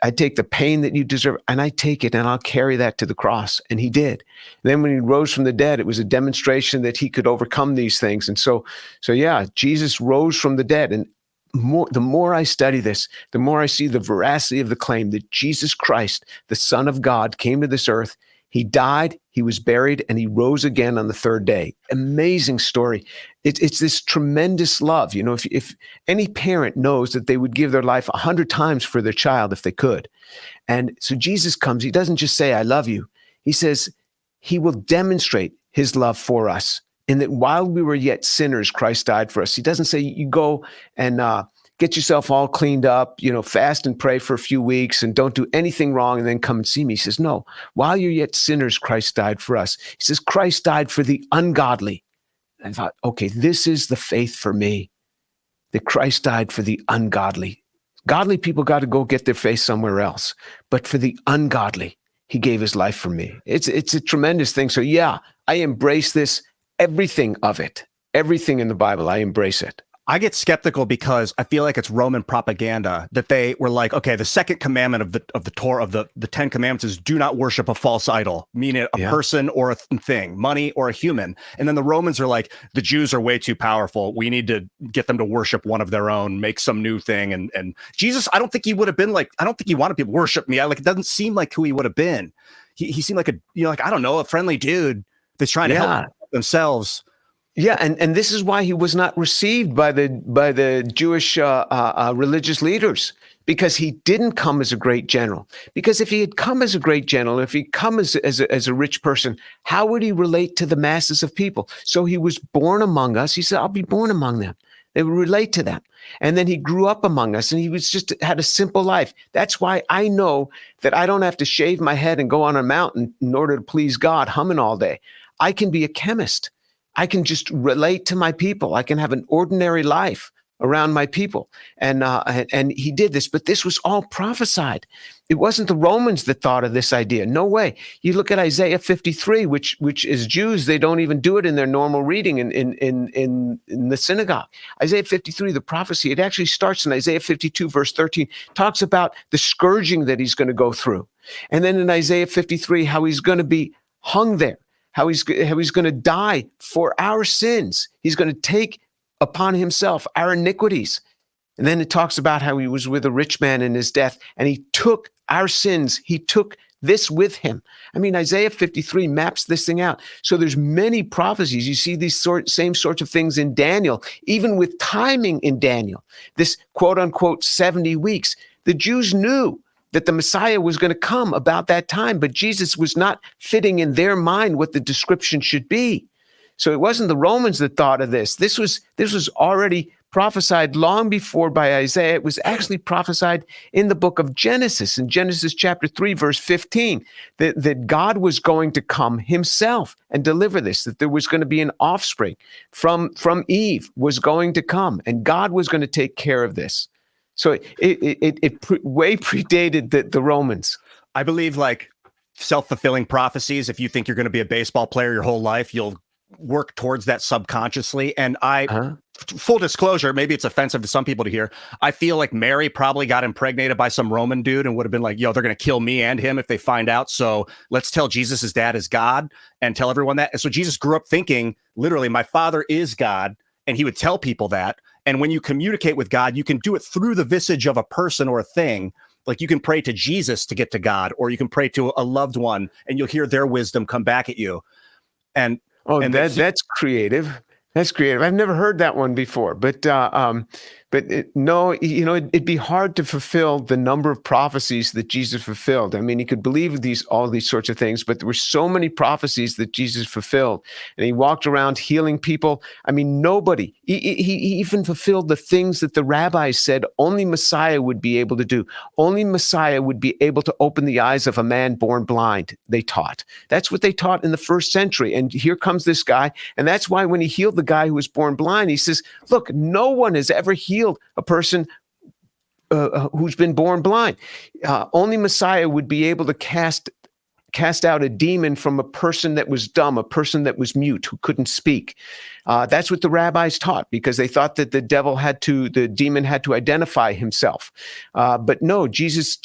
I take the pain that you deserve and I take it and I'll carry that to the cross. And he did. Then when he rose from the dead, it was a demonstration that he could overcome these things. And so yeah, Jesus rose from the dead. And the more I study this, the more I see the veracity of the claim that Jesus Christ, the Son of God, came to this earth. He died, he was buried, and he rose again on the 3rd day. Amazing story. It's this tremendous love. If any parent knows that they would give their life 100 times for their child if they could. And so Jesus comes, he doesn't just say, I love you. He says he will demonstrate his love for us. In that while we were yet sinners, Christ died for us. He doesn't say you go and get yourself all cleaned up, fast and pray for a few weeks and don't do anything wrong and then come and see me. He says, no, while you're yet sinners, Christ died for us. He says, Christ died for the ungodly. And I thought, okay, this is the faith for me, that Christ died for the ungodly. Godly people got to go get their face somewhere else. But for the ungodly, he gave his life for me. It's a tremendous thing. So yeah, I embrace this, everything of it, everything in the Bible, I embrace it. I get skeptical because I feel like it's Roman propaganda that they were like, okay, the second commandment of the Torah, of the 10 commandments is do not worship a false idol, meaning a person or a thing, money or a human. And then the Romans are like, the Jews are way too powerful. We need to get them to worship one of their own, make some new thing. And Jesus, I don't think he would have been like, I don't think he wanted people to worship me. It doesn't seem like who he would have been. He seemed like I don't know, a friendly dude that's trying to help themselves. Yeah, and this is why he was not received by the Jewish religious leaders, because he didn't come as a great general. Because if he had come as a great general, if he'd come as a rich person, how would he relate to the masses of people? So he was born among us. He said, "I'll be born among them." They would relate to them. And then he grew up among us, and he was just had a simple life. That's why I know that I don't have to shave my head and go on a mountain in order to please God, humming all day. I can be a chemist. I can just relate to my people. I can have an ordinary life around my people. And he did this, but this was all prophesied. It wasn't the Romans that thought of this idea. No way. You look at Isaiah 53, which is Jews, they don't even do it in their normal reading in the synagogue. Isaiah 53, the prophecy, it actually starts in Isaiah 52, verse 13, talks about the scourging that he's going to go through. And then in Isaiah 53, how he's going to be hung there. How he's going to die for our sins. He's going to take upon himself our iniquities. And then it talks about how he was with a rich man in his death, and he took our sins. He took this with him. I mean, Isaiah 53 maps this thing out. So there's many prophecies. You see these same sorts of things in Daniel, even with timing in Daniel. This quote unquote 70 weeks. The Jews knew that the Messiah was going to come about that time, but Jesus was not fitting in their mind what the description should be. So it wasn't the Romans that thought of this. This was already prophesied long before by Isaiah. It was actually prophesied in the book of Genesis, in Genesis chapter 3, verse 15, that God was going to come himself and deliver this, that there was going to be an offspring from Eve was going to come, and God was going to take care of this. So it way predated the Romans. I believe like self-fulfilling prophecies. If you think you're going to be a baseball player your whole life, you'll work towards that subconsciously. And full disclosure, maybe it's offensive to some people to hear, I feel like Mary probably got impregnated by some Roman dude and would have been like, yo, they're going to kill me and him if they find out. So let's tell Jesus his dad is God and tell everyone that. And so Jesus grew up thinking, literally, my father is God. And he would tell people that. And when you communicate with God, you can do it through the visage of a person or a thing. Like you can pray to Jesus to get to God, or you can pray to a loved one and you'll hear their wisdom come back at you. And that's creative. That's creative. I've never heard that one before, but it'd be hard to fulfill the number of prophecies that Jesus fulfilled. I mean, he could believe all these sorts of things, but there were so many prophecies that Jesus fulfilled, and he walked around healing people. I mean, nobody, he even fulfilled the things that the rabbis said only Messiah would be able to do. Only Messiah would be able to open the eyes of a man born blind, they taught. That's what they taught in the first century. And here comes this guy. And that's why when he healed the guy who was born blind, he says, look, no one has ever healed a person who's been born blind. Only Messiah would be able to cast out a demon from a person that was dumb, a person that was mute, who couldn't speak. That's what the rabbis taught, because they thought that the demon had to identify himself. But no, Jesus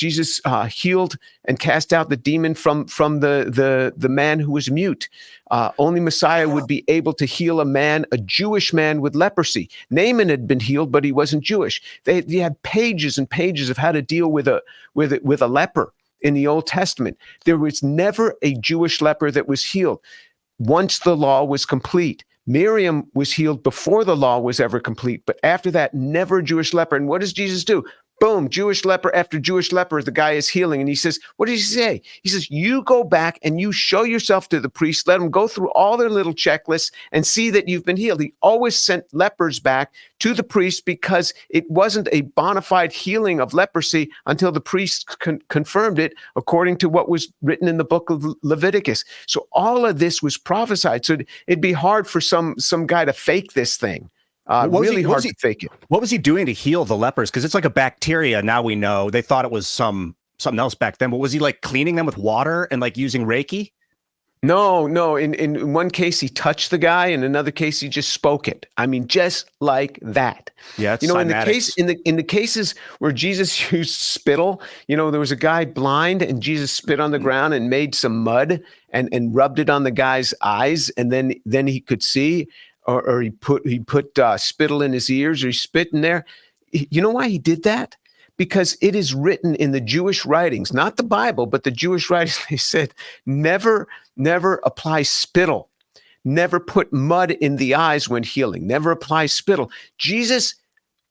healed and cast out the demon from the man who was mute. Only Messiah would be able to heal a Jewish man with leprosy. Naaman had been healed, but he wasn't Jewish. They had pages and pages of how to deal with a leper. In the Old Testament, there was never a Jewish leper that was healed once the law was complete. Miriam was healed before the law was ever complete, but after that, never a Jewish leper. And what does Jesus do? Boom, Jewish leper after Jewish leper, the guy is healing. And he says, what does he say? He says, you go back and you show yourself to the priest, let them go through all their little checklists and see that you've been healed. He always sent lepers back to the priest because it wasn't a bona fide healing of leprosy until the priest confirmed it according to what was written in the book of Leviticus. So all of this was prophesied. So it'd be hard for some guy to fake this thing. Really hard to fake it. What was he doing to heal the lepers? Because it's like a bacteria. Now we know. They thought it was something else back then. But was he like cleaning them with water and like using Reiki? No. In one case, he touched the guy. In another case, he just spoke it. I mean, just like that. Yeah, it's in the cases where Jesus used spittle, there was a guy blind, and Jesus spit on the ground and made some mud and rubbed it on the guy's eyes, and then he could see, or he put spittle in his ears, or he spit in there. You know why he did that? Because it is written in the Jewish writings, not the Bible, but the Jewish writings. They said, never apply spittle, never put mud in the eyes when healing, never apply spittle. Jesus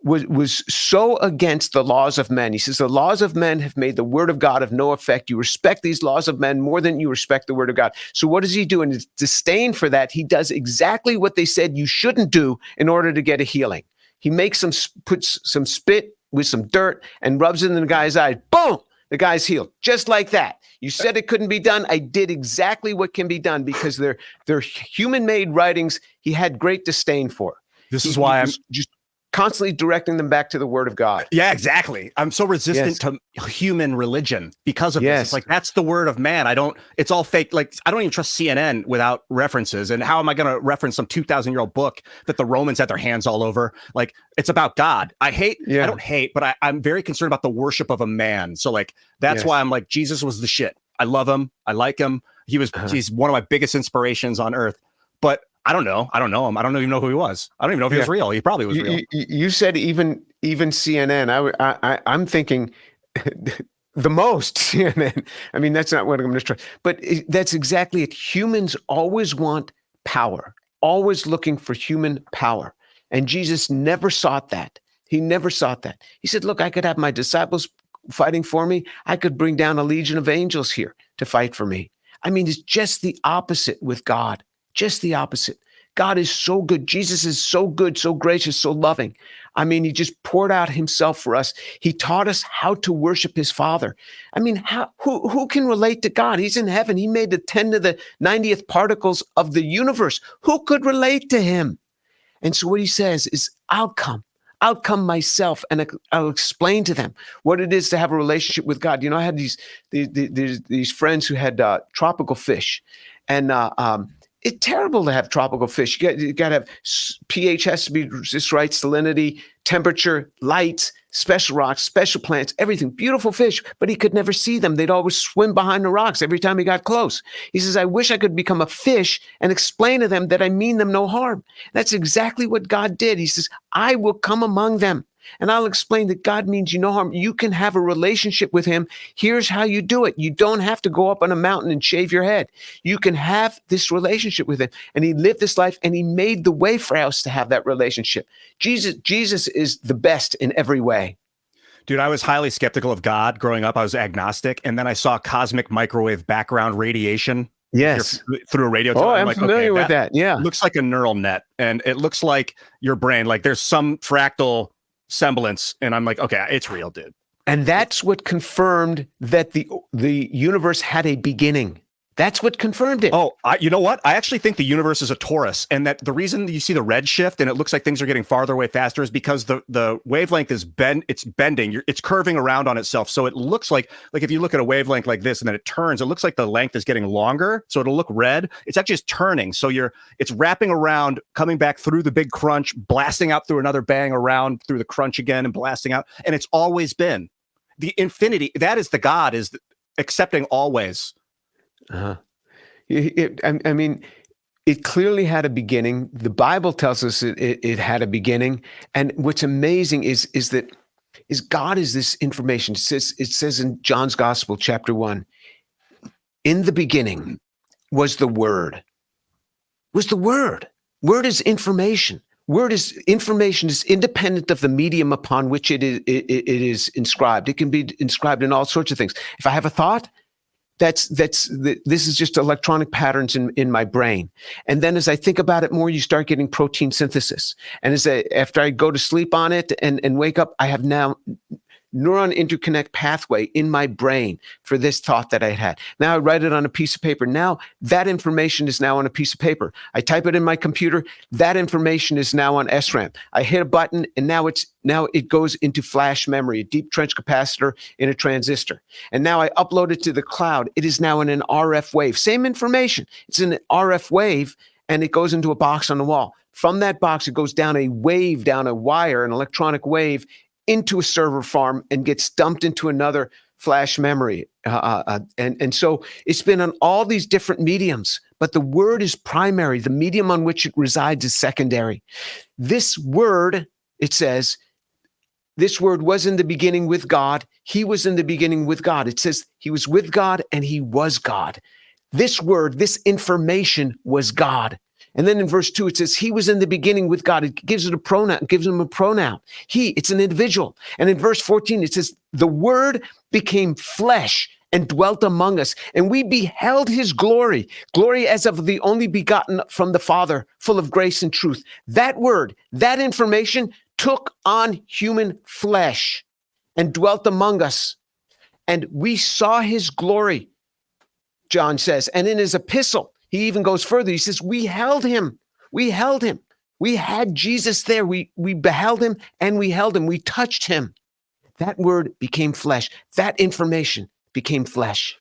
was so against the laws of men. He says, the laws of men have made the word of God of no effect. You respect these laws of men more than you respect the word of God. So what does he do? In his disdain for that, he does exactly what they said you shouldn't do in order to get a healing. He puts some spit with some dirt and rubs it in the guy's eye. Boom! The guy's healed. Just like that. You said it couldn't be done. I did exactly what can be done, because they're human-made writings he had great disdain for. This is why I'm just constantly directing them back to the word of God. Yeah, exactly. I'm so resistant to human religion because of this. It's like, that's the word of man. It's all fake. Like, I don't even trust CNN without references. And how am I going to reference some 2,000-year-old book that the Romans had their hands all over? Like, it's about God. I don't hate, but I'm very concerned about the worship of a man. So like, that's why I'm like, Jesus was the shit. I love him. I like him. He's one of my biggest inspirations on earth. But I don't know him. I don't even know who he was. I don't even know if he was real. He probably was real. You said even CNN. I'm thinking the most CNN. I mean, that's not what I'm going to try. But that's exactly it. Humans always want power, always looking for human power. And Jesus never sought that. He never sought that. He said, look, I could have my disciples fighting for me. I could bring down a legion of angels here to fight for me. I mean, it's just the opposite with God. Just the opposite. God is so good. Jesus is so good, so gracious, so loving. I mean, he just poured out himself for us. He taught us how to worship his Father. I mean, who can relate to God? He's in heaven. He made the 10 to the 90th particles of the universe. Who could relate to him? And so what he says is, I'll come myself, and I'll explain to them what it is to have a relationship with God. I had these friends who had tropical fish, and it's terrible to have tropical fish. You got to have pH has to be just right, salinity, temperature, light, special rocks, special plants, everything. Beautiful fish, but he could never see them. They'd always swim behind the rocks every time he got close. He says, I wish I could become a fish and explain to them that I mean them no harm. That's exactly what God did. He says, I will come among them, and I'll explain that God means you no harm. You can have a relationship with him. Here's how you do it. You don't have to go up on a mountain and shave your head. You can have this relationship with him. And he lived this life, and he made the way for us to have that relationship. Jesus is the best in every way. Dude, I was highly skeptical of God growing up. I was agnostic. And then I saw cosmic microwave background radiation. Yes. Through a radio. Oh, I'm familiar with that. Yeah. Looks like a neural net. And it looks like your brain. Like there's some fractal semblance, and I'm like, okay, it's real, dude. And that's what confirmed that the universe had a beginning. That's what confirmed it. Oh, you know what? I actually think the universe is a torus, and that the reason you see the red shift and it looks like things are getting farther away faster is because the wavelength is it's bending. It's curving around on itself. So it looks like if you look at a wavelength like this and then it turns, it looks like the length is getting longer. So it'll look red. It's actually just turning. So it's wrapping around, coming back through the big crunch, blasting out through another bang around through the crunch again and blasting out. And it's always been the infinity. That is the God is accepting always. I mean, it clearly had a beginning. The Bible tells us it had a beginning. And what's amazing is that God is this information. It says in John's Gospel, chapter 1, in the beginning was the Word. Word is information. Information is independent of the medium upon which it is inscribed. It can be inscribed in all sorts of things. If I have a thought, this is just electronic patterns in my brain. And then as I think about it more, you start getting protein synthesis. And after I go to sleep on it and wake up, I have now neuron interconnect pathway in my brain for this thought that I had. Now I write it on a piece of paper. Now that information is now on a piece of paper. I type it in my computer. That information is now on SRAM. I hit a button, and now it goes into flash memory, a deep trench capacitor in a transistor. And now I upload it to the cloud. It is now in an RF wave. Same information. It's in an RF wave, and it goes into a box on the wall. From that box, it goes down a wave, down a wire, an electronic wave, into a server farm and gets dumped into another flash memory. And so it's been on all these different mediums, but the word is primary. The medium on which it resides is secondary. This word, it says, this word was in the beginning with God. He was in the beginning with God. It says he was with God and he was God. This word, this information was God. And then in verse 2, it says, he was in the beginning with God. It gives it a pronoun, it gives him a pronoun. He, it's an individual. And in verse 14, it says, the word became flesh and dwelt among us, and we beheld his glory, glory as of the only begotten from the Father, full of grace and truth. That word, that information took on human flesh and dwelt among us. And we saw his glory, John says. And in his epistle, he even goes further. He says, we held him. We held him. We had Jesus there. We beheld him and we held him. We touched him. That word became flesh. That information became flesh.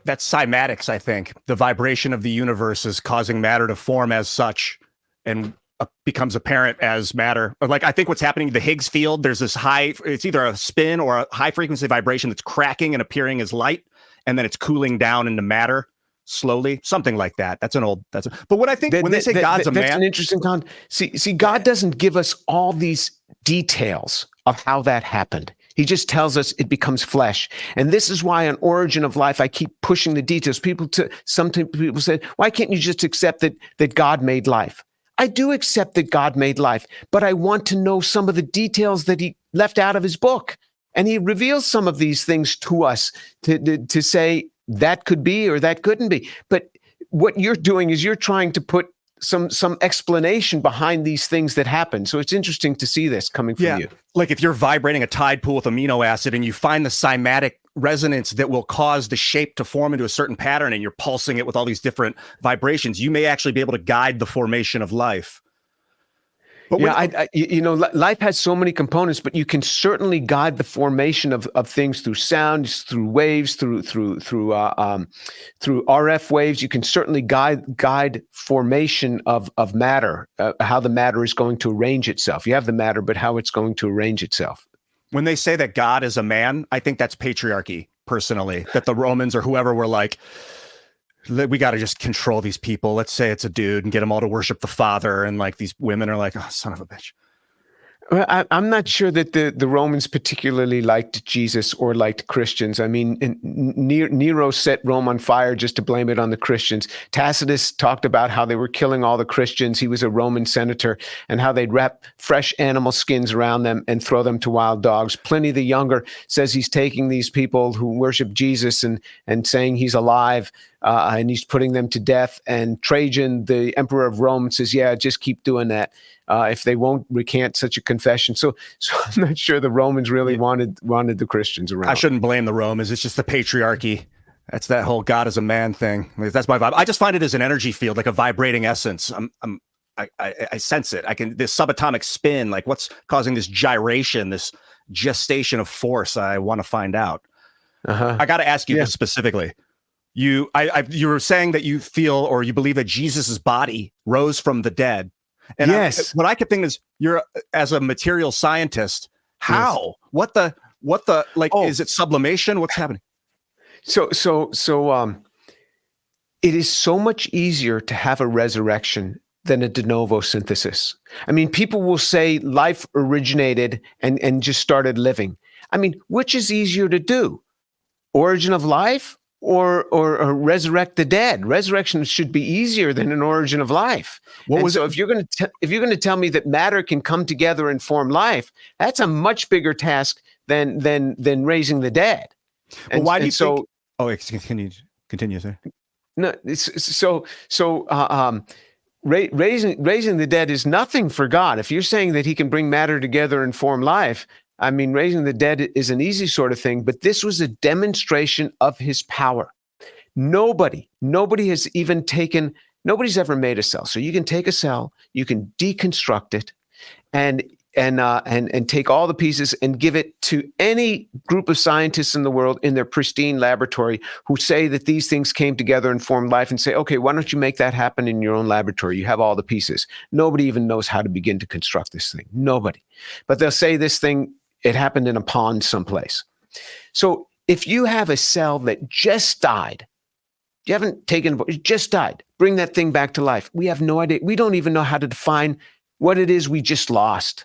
That's cymatics, I think. The vibration of the universe is causing matter to form as such and becomes apparent as matter. Like, I think what's happening, the Higgs field, there's this it's either a spin or a high frequency vibration that's cracking and appearing as light, and then it's cooling down into matter slowly, something like that. But what I think when they say God's a man, that's an interesting con. See, God doesn't give us all these details of how that happened. He just tells us it becomes flesh. And this is why on Origin of Life, I keep pushing the details. Sometimes people say, why can't you just accept that God made life? I do accept that God made life, but I want to know some of the details that he left out of his book. And he reveals some of these things to us to say, that could be or that couldn't be. But what you're doing is you're trying to put some explanation behind these things that happen. So it's interesting to see this coming from you. Like if you're vibrating a tide pool with amino acid and you find the cymatic resonance that will cause the shape to form into a certain pattern and you're pulsing it with all these different vibrations, you may actually be able to guide the formation of life. But life has so many components, but you can certainly guide the formation of things through sounds, through waves, through RF waves. You can certainly guide formation of matter, how the matter is going to arrange itself. You have the matter, but how it's going to arrange itself. When they say that God is a man, I think that's patriarchy, personally, that the Romans or whoever were like, we got to just control these people. Let's say it's a dude and get them all to worship the father. And like these women are like, oh, son of a bitch. Well, I'm not sure that the Romans particularly liked Jesus or liked Christians. I mean, Nero set Rome on fire just to blame it on the Christians. Tacitus talked about how they were killing all the Christians. He was a Roman senator, and how they'd wrap fresh animal skins around them and throw them to wild dogs. Pliny the Younger says he's taking these people who worship Jesus and saying he's alive, and he's putting them to death. And Trajan, the emperor of Rome, says, yeah, just keep doing that. If they won't recant such a confession. So I'm not sure the Romans really wanted the Christians around. I shouldn't blame the Romans. It's just the patriarchy. That's that whole God is a man thing. That's my vibe. I just find it as an energy field, like a vibrating essence. I sense it. This subatomic spin, like what's causing this gyration, this gestation of force. I want to find out. I got to ask you this specifically. You were saying that you feel or you believe that Jesus's body rose from the dead. And yes. What I kept thinking is, you're as a material scientist, how? Yes. What the is it sublimation? What's happening? So it is so much easier to have a resurrection than a de novo synthesis. I mean, people will say life originated and just started living. I mean, which is easier to do? Origin of life or resurrect the dead? Resurrection should be easier than an origin of life. If you're going to tell me that matter can come together and form life, that's a much bigger task than raising the dead. And why do you think? Oh, continue, sir. No, raising the dead is nothing for God. If you're saying that He can bring matter together and form life, I mean, raising the dead is an easy sort of thing, but this was a demonstration of his power. Nobody's ever made a cell. So you can take a cell, you can deconstruct it, and take all the pieces and give it to any group of scientists in the world in their pristine laboratory who say that these things came together and formed life, and say, okay, why don't you make that happen in your own laboratory? You have all the pieces. Nobody even knows how to begin to construct this thing. Nobody. But they'll say this thing, it happened in a pond someplace. So if you have a cell that just died, you haven't taken, it just died, bring that thing back to life. We have no idea. We don't even know how to define what it is we just lost.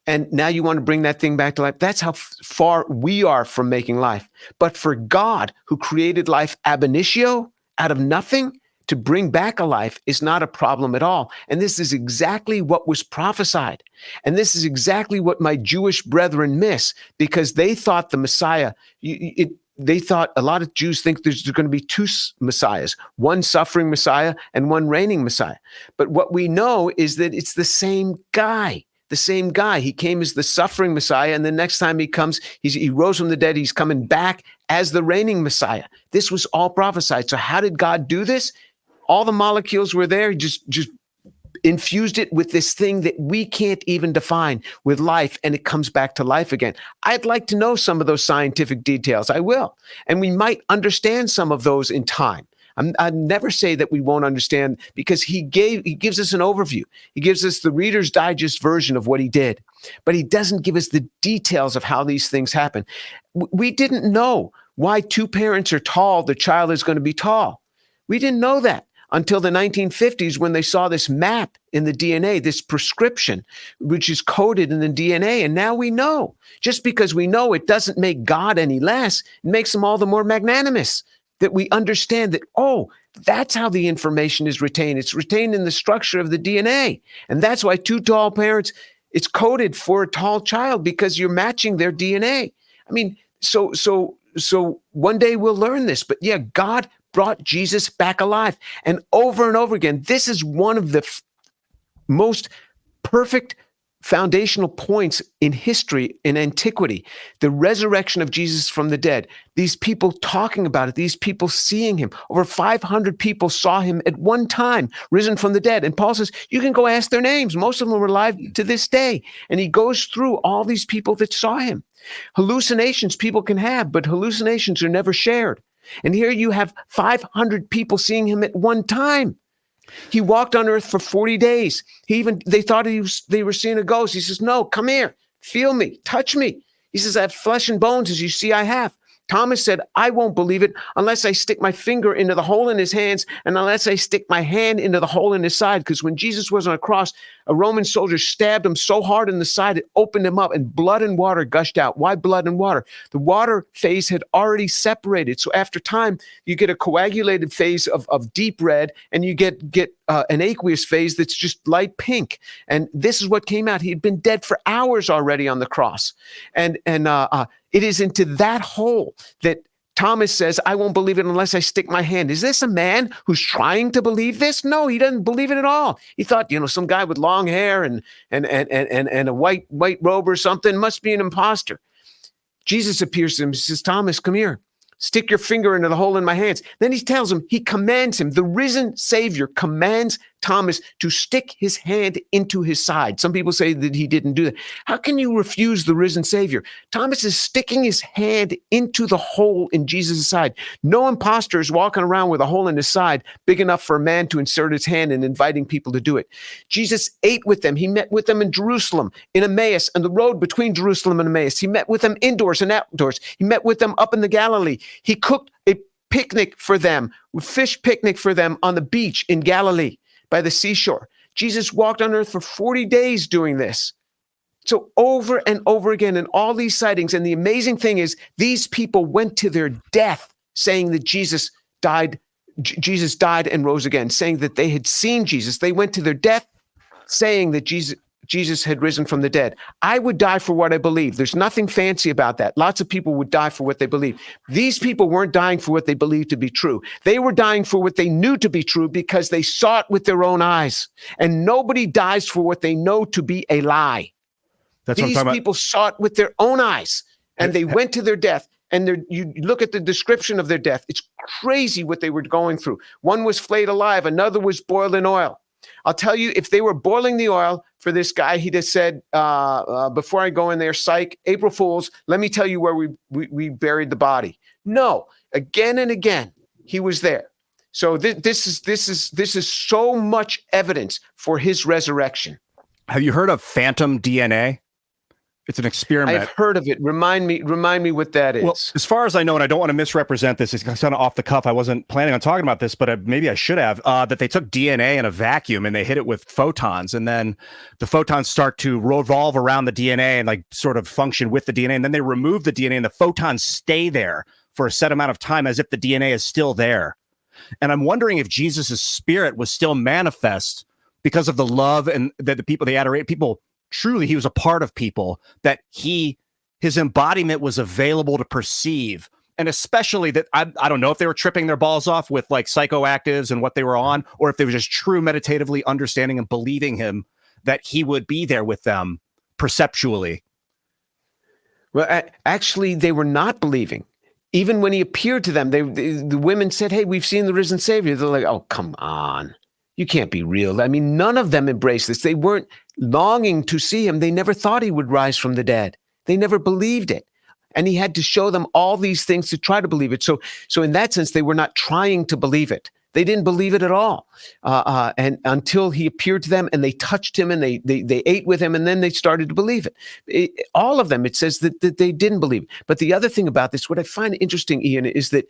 And now you want to bring that thing back to life. That's how far we are from making life. But for God, who created life ab initio, out of nothing, to bring back a life is not a problem at all. And this is exactly what was prophesied. And this is exactly what my Jewish brethren miss, because they thought the Messiah, they thought, a lot of Jews think there's going to be two Messiahs, one suffering Messiah and one reigning Messiah. But what we know is that it's the same guy. The same guy. He came as the suffering Messiah, and the next time he comes, he rose from the dead. He's coming back as the reigning Messiah. This was all prophesied. So how did God do this? All the molecules were there. He just infused it with this thing that we can't even define, with life, and it comes back to life again. I'd like to know some of those scientific details. I will. And we might understand some of those in time. I'd never say that we won't understand, because he gives us an overview. He gives us the Reader's Digest version of what he did, but he doesn't give us the details of how these things happen. We didn't know why two parents are tall, the child is going to be tall. We didn't know that until the 1950s, when they saw this map in the DNA, this prescription, which is coded in the DNA. And now we know. Just because we know, it doesn't make God any less. It makes him all the more magnanimous. That we understand that, oh, that's how the information is retained. It's retained in the structure of the DNA. And that's why two tall parents, it's coded for a tall child, because you're matching their DNA. I mean, so one day we'll learn this. But yeah, God brought Jesus back alive. And over again, this is one of the most perfect foundational points in history, in antiquity, the resurrection of Jesus from the dead. These people talking about it, these people seeing him. Over 500 people saw him at one time, risen from the dead. And Paul says, you can go ask their names. Most of them are alive to this day. And he goes through all these people that saw him. Hallucinations people can have, but hallucinations are never shared. And here you have 500 people seeing him at one time. He walked on earth for 40 days. They thought they were seeing a ghost. He says, no, come here, feel me, touch me. He says, I have flesh and bones, as you see I have. Thomas said, I won't believe it unless I stick my finger into the hole in his hands, and unless I stick my hand into the hole in his side. Because when Jesus was on a cross, a Roman soldier stabbed him so hard in the side, it opened him up, and blood and water gushed out. Why blood and water? The water phase had already separated. So after time, you get a coagulated phase of deep red, and you get an aqueous phase that's just light pink. And this is what came out. He had been dead for hours already on the cross. And it is into that hole that Thomas says, I won't believe it unless I stick my hand. Is this a man who's trying to believe this? No, he doesn't believe it at all. He thought, some guy with long hair and a white robe or something must be an imposter. Jesus appears to him and says, Thomas, come here. Stick your finger into the hole in my hands. Then he tells him, he commands him, the risen Savior commands Thomas to stick his hand into his side. Some people say that he didn't do that. How can you refuse the risen Savior? Thomas is sticking his hand into the hole in Jesus' side. No imposter is walking around with a hole in his side big enough for a man to insert his hand and inviting people to do it. Jesus ate with them. He met with them in Jerusalem, in Emmaus, and the road between Jerusalem and Emmaus. He met with them indoors and outdoors. He met with them up in the Galilee. He cooked a picnic for them, a fish picnic for them on the beach in Galilee by the seashore. Jesus walked on earth for 40 days doing this. So over and over again in all these sightings. And the amazing thing is, these people went to their death saying that Jesus died and rose again, saying that they had seen Jesus. They went to their death saying that Jesus had risen from the dead. I would die for what I believe. There's nothing fancy about that. Lots of people would die for what they believe. These people weren't dying for what they believed to be true. They were dying for what they knew to be true because they saw it with their own eyes. And nobody dies for what they know to be a lie. That's what I'm These talking about. people saw it with their own eyes, and they went to their death. And you look at the description of their death. It's crazy what they were going through. One was flayed alive. Another was boiled in oil. I'll tell you, if they were boiling the oil for this guy, he just said, before I go in there, psych, April Fools, let me tell you where we buried the body. No, again and again, he was there. So this is so much evidence for his resurrection. Have you heard of phantom DNA? It's an experiment. I've heard of it. Remind me what that is. Well, as far as I know, and I don't want to misrepresent this, it's kind of off the cuff. I wasn't planning on talking about this, but maybe I should have, that they took DNA in a vacuum and they hit it with photons. And then the photons start to revolve around the DNA and like sort of function with the DNA. And then they remove the DNA and the photons stay there for a set amount of time as if the DNA is still there. And I'm wondering if Jesus's spirit was still manifest because of the love and that the people, the adoration, people, truly, he was a part of people, that his embodiment was available to perceive. And especially that, I don't know if they were tripping their balls off with like psychoactives and what they were on, or if they were just true meditatively understanding and believing him that he would be there with them perceptually. Well, actually, they were not believing. Even when he appeared to them, the women said, hey, we've seen the risen Savior. They're like, oh, come on. You can't be real. I mean, none of them embraced this. They weren't longing to see him. They never thought he would rise from the dead. They never believed it. And he had to show them all these things to try to believe it. So in that sense, they were not trying to believe it. They didn't believe it at all. And until he appeared to them and they touched him and they ate with him, and then they started to believe it. All of them, it says that they didn't believe it. But the other thing about this, what I find interesting, Ian, is that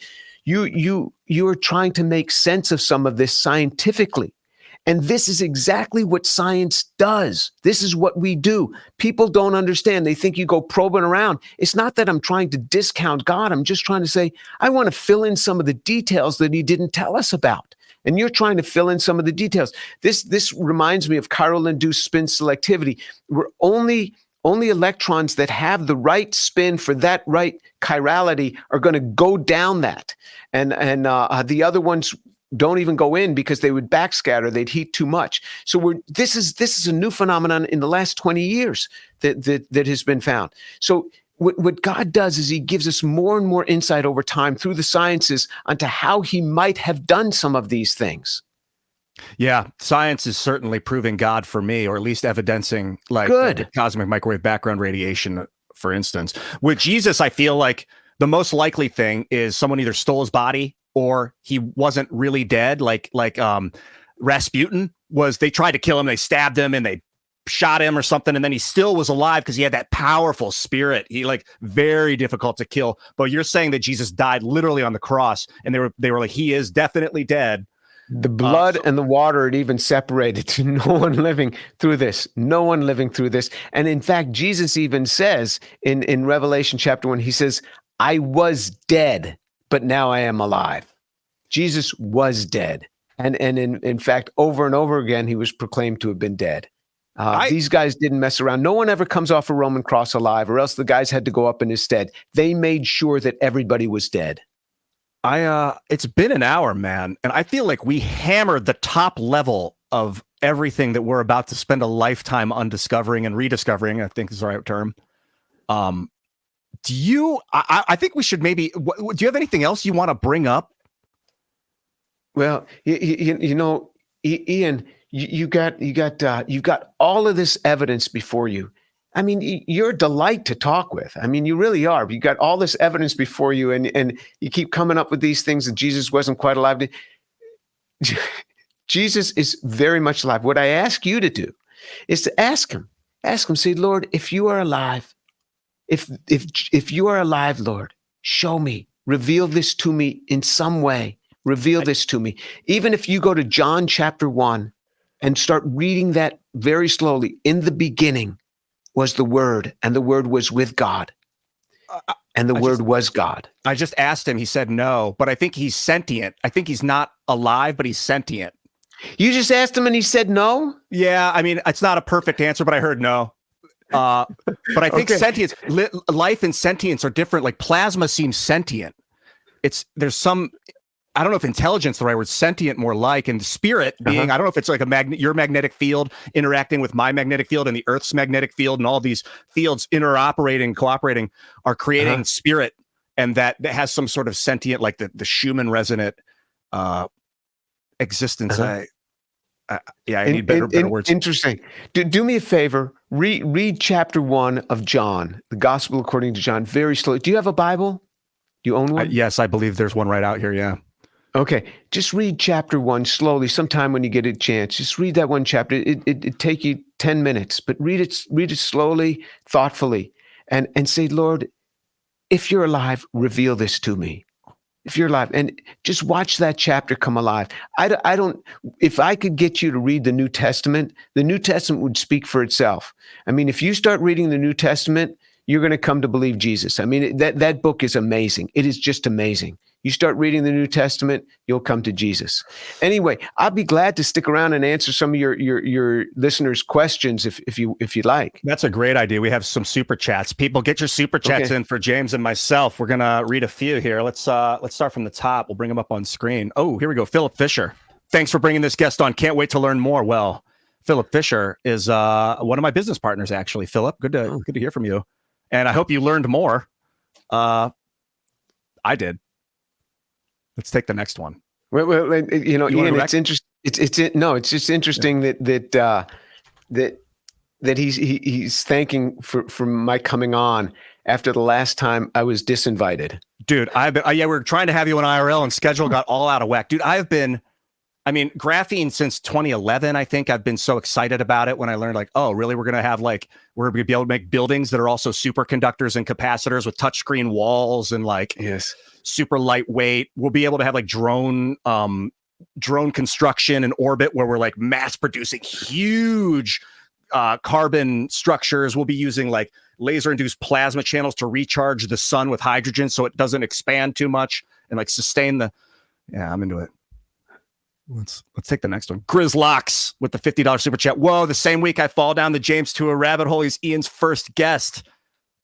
you are trying to make sense of some of this scientifically. And this is exactly what science does. This is what we do. People don't understand. They think you go probing around. It's not that I'm trying to discount God. I'm just trying to say, I want to fill in some of the details that he didn't tell us about. And you're trying to fill in some of the details. This reminds me of chiral-induced spin selectivity. We're only electrons that have the right spin for that right chirality are going to go down that. And the other ones don't even go in because they would backscatter. They'd heat too much. So this is a new phenomenon in the last 20 years that has been found. So what God does is he gives us more and more insight over time through the sciences onto how he might have done some of these things. Yeah, science is certainly proving God for me, or at least evidencing like the cosmic microwave background radiation, for instance. With Jesus, I feel like the most likely thing is someone either stole his body or he wasn't really dead. Like Rasputin was, they tried to kill him. They stabbed him and they shot him or something. And then he still was alive because he had that powerful spirit. He like very difficult to kill. But you're saying that Jesus died literally on the cross, and they were like, he is definitely dead. The blood and the water had even separated to no one living through this. No one living through this. And in fact, Jesus even says in Revelation chapter 1, he says, I was dead, but now I am alive. Jesus was dead. And in fact, over and over again, he was proclaimed to have been dead. These guys didn't mess around. No one ever comes off a Roman cross alive, or else the guys had to go up in his stead. They made sure that everybody was dead. It's been an hour, man, and I feel like we hammered the top level of everything that we're about to spend a lifetime undiscovering and rediscovering, I think is the right term. I think we should maybe, do you have anything else you want to bring up? Well, you know, Ian, you've got all of this evidence before you. I mean, you're a delight to talk with. I mean, you really are. You got all this evidence before you, and you keep coming up with these things that Jesus wasn't quite alive. Jesus is very much alive. What I ask you to do is to ask him, say, Lord, if you are alive, if you are alive, Lord, show me, reveal this to me in some way, reveal this to me. Even if you go to John chapter 1 and start reading that very slowly, in the beginning was the Word, and the Word was with God, and the Word was God. I just asked him. He said no, but I think he's sentient. I think he's not alive, but he's sentient. You just asked him and he said no? Yeah, I mean, it's not a perfect answer, but I heard no. But I think sentience, life and sentience are different. Like plasma seems sentient. There's some I don't know if intelligence is the right word, sentient more like, and spirit being, I don't know if it's like your magnetic field interacting with my magnetic field and the Earth's magnetic field, and all these fields interoperating, cooperating, are creating spirit, and that has some sort of sentient, like the Schumann resonant existence. I need better words. Interesting. Do me a favor. Read chapter 1 of John, the Gospel according to John, very slowly. Do you have a Bible? Do you own one? Yes, I believe there's one right out here. Yeah. Okay, just read chapter 1 slowly. Sometime when you get a chance, just read that one chapter. It take you 10 minutes, but read it slowly, thoughtfully, and say, Lord, if you're alive, reveal this to me. If you're alive, and just watch that chapter come alive. I don't. If I could get you to read the New Testament would speak for itself. I mean, if you start reading the New Testament, you're going to come to believe Jesus. I mean, that book is amazing. It is just amazing. You start reading the New Testament, you'll come to Jesus. Anyway, I'll be glad to stick around and answer some of your listeners' questions if you'd like. That's a great idea. We have some super chats. People, get your super chats in for James and myself. We're gonna read a few here. Let's start from the top. We'll bring them up on screen. Oh, here we go. Philip Fisher. Thanks for bringing this guest on. Can't wait to learn more. Well, Philip Fisher is one of my business partners, actually. Philip, good to hear from you. And I hope you learned more. I did. Let's take the next one. Well, Ian, it's interesting. It's just interesting that he's thanking for my coming on after the last time I was disinvited. Dude, we were trying to have you on IRL and schedule got all out of whack. Dude, graphene since 2011, I think. I've been so excited about it when I learned, like, oh, really? We're going to be able to make buildings that are also superconductors and capacitors with touchscreen walls and super lightweight. We'll be able to have like drone construction in orbit where we're like mass producing huge carbon structures. We'll be using like laser induced plasma channels to recharge the sun with hydrogen so it doesn't expand too much and like sustain I'm into it. Let's take the next one. Grizzlocks with the $50 super chat. Whoa, the same week I fall down the James to a rabbit hole. He's Ian's first guest.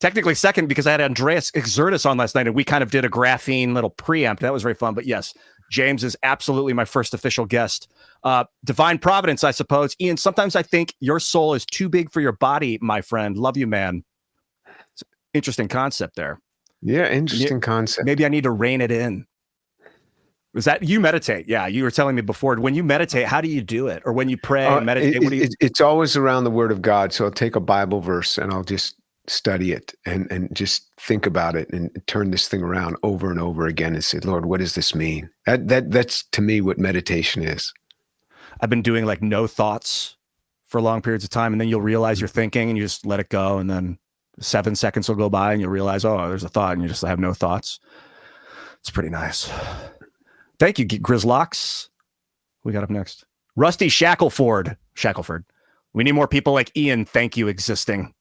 Technically second because I had Andreas Exertus on last night and we kind of did a graphene little preamp. That was very fun. But yes, James is absolutely my first official guest. Divine Providence, I suppose. Ian, sometimes I think your soul is too big for your body, my friend. Love you, man. It's an interesting concept there. Yeah, interesting concept. Maybe I need to rein it in. Was that you meditate? Yeah, you were telling me before. When you meditate, how do you do it? Or when you pray and meditate, what do you? It's always around the Word of God. So I'll take a Bible verse and I'll just study it and just think about it and turn this thing around over and over again and say, Lord, what does this mean? That's to me what meditation is. I've been doing like no thoughts for long periods of time, and then you'll realize you're thinking and you just let it go, and then 7 seconds will go by and you'll realize, oh, there's a thought, and you just have no thoughts. It's pretty nice. Thank you, Grizzlocks. We got up next. Rusty Shackleford. We need more people like Ian. Thank you, existing.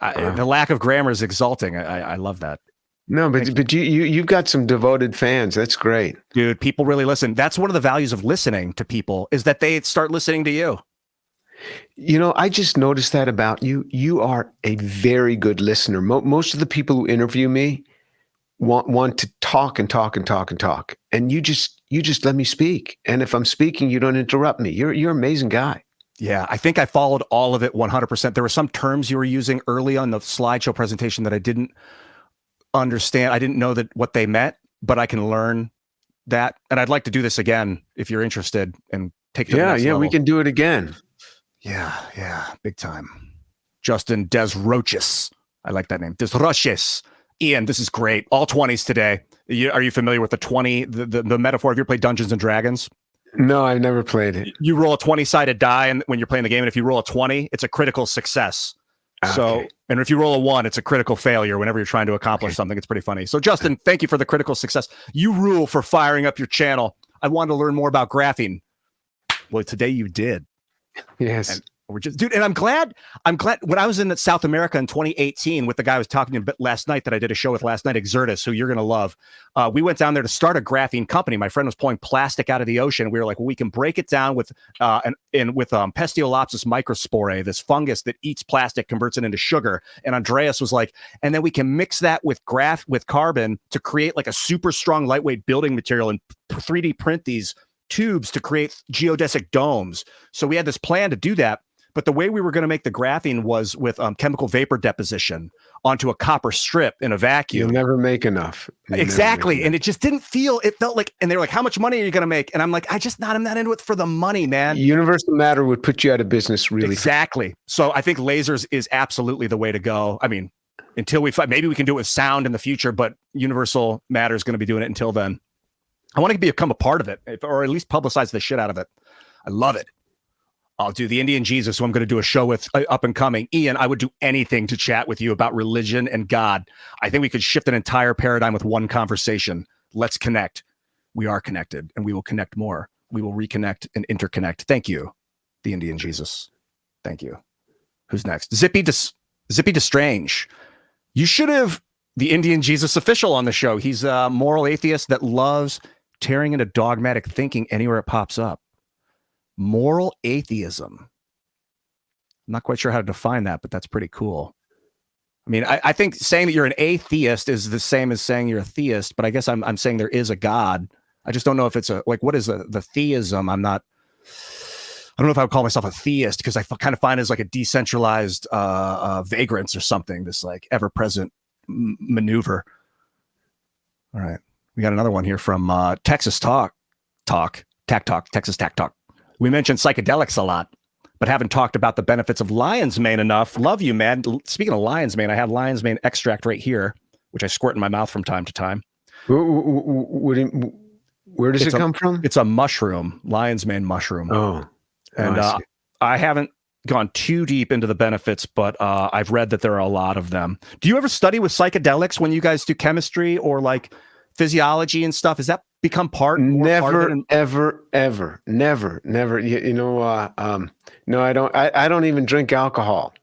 The lack of grammar is exalting. I love that. No, but you've got some devoted fans. That's great. Dude, people really listen. That's one of the values of listening to people is that they start listening to you. You know, I just noticed that about you. You are a very good listener. Most of the people who interview me want to talk and talk and talk and talk. And you just let me speak. And if I'm speaking, you don't interrupt me. You're an amazing guy. Yeah, I think I followed all of it 100%. There were some terms you were using early on the slideshow presentation that I didn't understand. I didn't know what they meant, but I can learn that. And I'd like to do this again if you're interested and take it to the next level. We can do it again. Yeah, big time. Justin Desroches. I like that name. Desroches. Ian, this is great. All 20s today. Are you familiar with the 20, the metaphor? Have you ever played Dungeons and Dragons? No, I've never played it. You roll a 20-sided die and when you're playing the game, and if you roll a 20, it's a critical success. Okay. So, and if you roll a 1, it's a critical failure whenever you're trying to accomplish something. It's pretty funny. So, Justin, thank you for the critical success. You rule for firing up your channel. I wanted to learn more about graphene. Well, today you did. Yes. We're just, dude, and I'm glad when I was in South America in 2018 with the guy I was talking to last night that I did a show with last night, Exertus, who you're going to love. We went down there to start a graphene company. My friend was pulling plastic out of the ocean. We were like, well, we can break it down with Pestiolopsis microsporae, this fungus that eats plastic, converts it into sugar. And Andreas was like, and then we can mix that with carbon to create like a super strong, lightweight building material and 3D print these tubes to create geodesic domes. So we had this plan to do that. But the way we were going to make the graphene was with chemical vapor deposition onto a copper strip in a vacuum. You'll never make enough. Exactly. And it just didn't feel, it felt like, and they were like, how much money are you going to make? And I'm like, I'm not into it for the money, man. Universal matter would put you out of business really Exactly. So I think lasers is absolutely the way to go. I mean, until we find, maybe we can do it with sound in the future, but universal matter is going to be doing it until then. I want to become a part of it, or at least publicize the shit out of it. I love it. I'll do the Indian Jesus, who I'm going to do a show with up and coming. Ian, I would do anything to chat with you about religion and God. I think we could shift an entire paradigm with one conversation. Let's connect. We are connected, and we will connect more. We will reconnect and interconnect. Thank you, the Indian Jesus. Thank you. Who's next? Zippy DeStrange. You should have the Indian Jesus official on the show. He's a moral atheist that loves tearing into dogmatic thinking anywhere it pops up. Moral atheism. I'm not quite sure how to define that, but that's pretty cool. I mean, I think saying that you're an atheist is the same as saying you're a theist, but I guess I'm saying there is a God. I just don't know if it's what is the theism? I don't know if I would call myself a theist, because I kind of find it as like a decentralized vagrants or something, this like ever-present maneuver. All right. We got another one here from Texas Tack Talk. We mentioned psychedelics a lot, but haven't talked about the benefits of lion's mane enough. Love you, man. Speaking of lion's mane, I have lion's mane extract right here, which I squirt in my mouth from time to time. Where does it come from? It's a mushroom, lion's mane mushroom. Oh, and I haven't gone too deep into the benefits, but I've read that there are a lot of them. Do you ever study with psychedelics when you guys do chemistry or like physiology and stuff? Is that become part? Never. No, I don't. I don't even drink alcohol.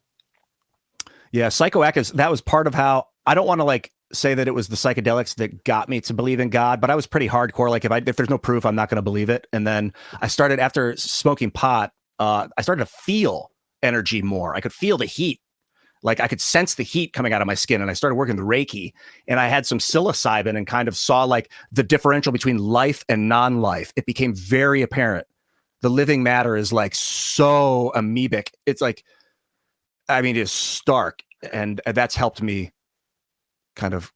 Yeah, psychoactives. That was part of how. I don't want to like say that it was the psychedelics that got me to believe in God, but I was pretty hardcore. Like if there's no proof, I'm not going to believe it. And then I started, after smoking pot, I started to feel energy more. I could feel the heat. Like I could sense the heat coming out of my skin, and I started working the Reiki, and I had some psilocybin and kind of saw like the differential between life and non-life. It became very apparent. The living matter is like so amoebic. It's like, I mean, it's stark, and that's helped me kind of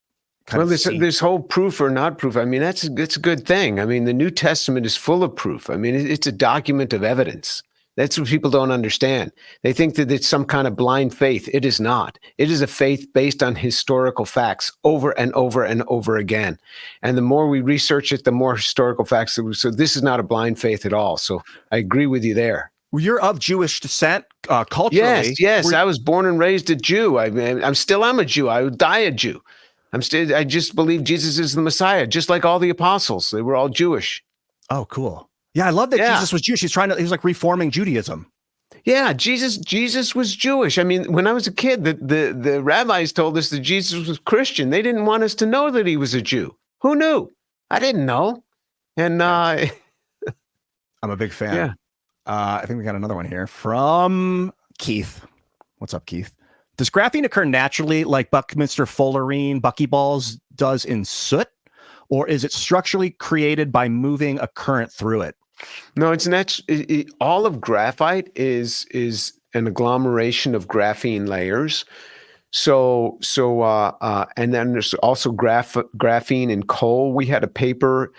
this whole proof or not proof. I mean, it's a good thing. I mean, the New Testament is full of proof. I mean, it's a document of evidence. That's what people don't understand. They think that it's some kind of blind faith. It is not. It is a faith based on historical facts over and over and over again. And the more we research it, the more historical facts. So this is not a blind faith at all. So I agree with you there. Well, you're of Jewish descent culturally. Yes. I was born and raised a Jew. I'm a Jew. I would die a Jew. I just believe Jesus is the Messiah, just like all the apostles. They were all Jewish. Oh, cool. Yeah, I love that Jesus was Jewish. He was like reforming Judaism. Yeah, Jesus was Jewish. I mean, when I was a kid, the rabbis told us that Jesus was Christian. They didn't want us to know that he was a Jew. Who knew? I didn't know. And I'm a big fan. Yeah. I think we got another one here from Keith. What's up, Keith? Does graphene occur naturally like Buckminster fullerene buckyballs does in soot? Or is it structurally created by moving a current through it? No, it's not. All of graphite is an agglomeration of graphene layers. So, and then there's also graphene in coal. We had a paper,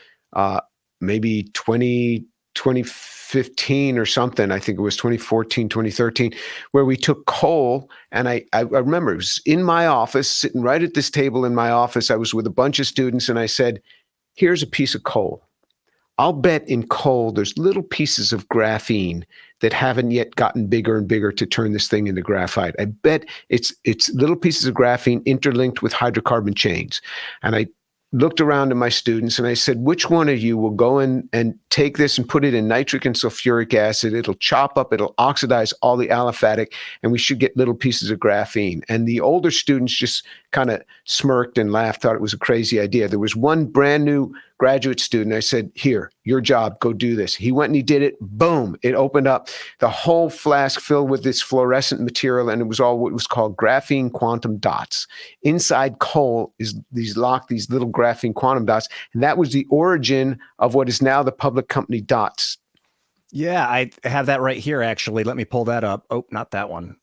maybe 2015 or something. I think it was 2014, 2013, where we took coal, and I remember it was in my office, sitting right at this table in my office. I was with a bunch of students, and I said, here's a piece of coal. I'll bet in coal there's little pieces of graphene that haven't yet gotten bigger and bigger to turn this thing into graphite. I bet it's little pieces of graphene interlinked with hydrocarbon chains. And I looked around at my students and I said, which one of you will go in and take this and put it in nitric and sulfuric acid? It'll chop up, it'll oxidize all the aliphatic, and we should get little pieces of graphene. And the older students just kind of smirked and laughed, thought it was a crazy idea. There was one brand new graduate student. I said, here, your job, go do this. He went and he did it. Boom. It opened up the whole flask filled with this fluorescent material, and it was all what was called graphene quantum dots. Inside coal is these little graphene quantum dots, and that was the origin of what is now the public company DOTS. Yeah, I have that right here, actually. Let me pull that up. Oh, not that one.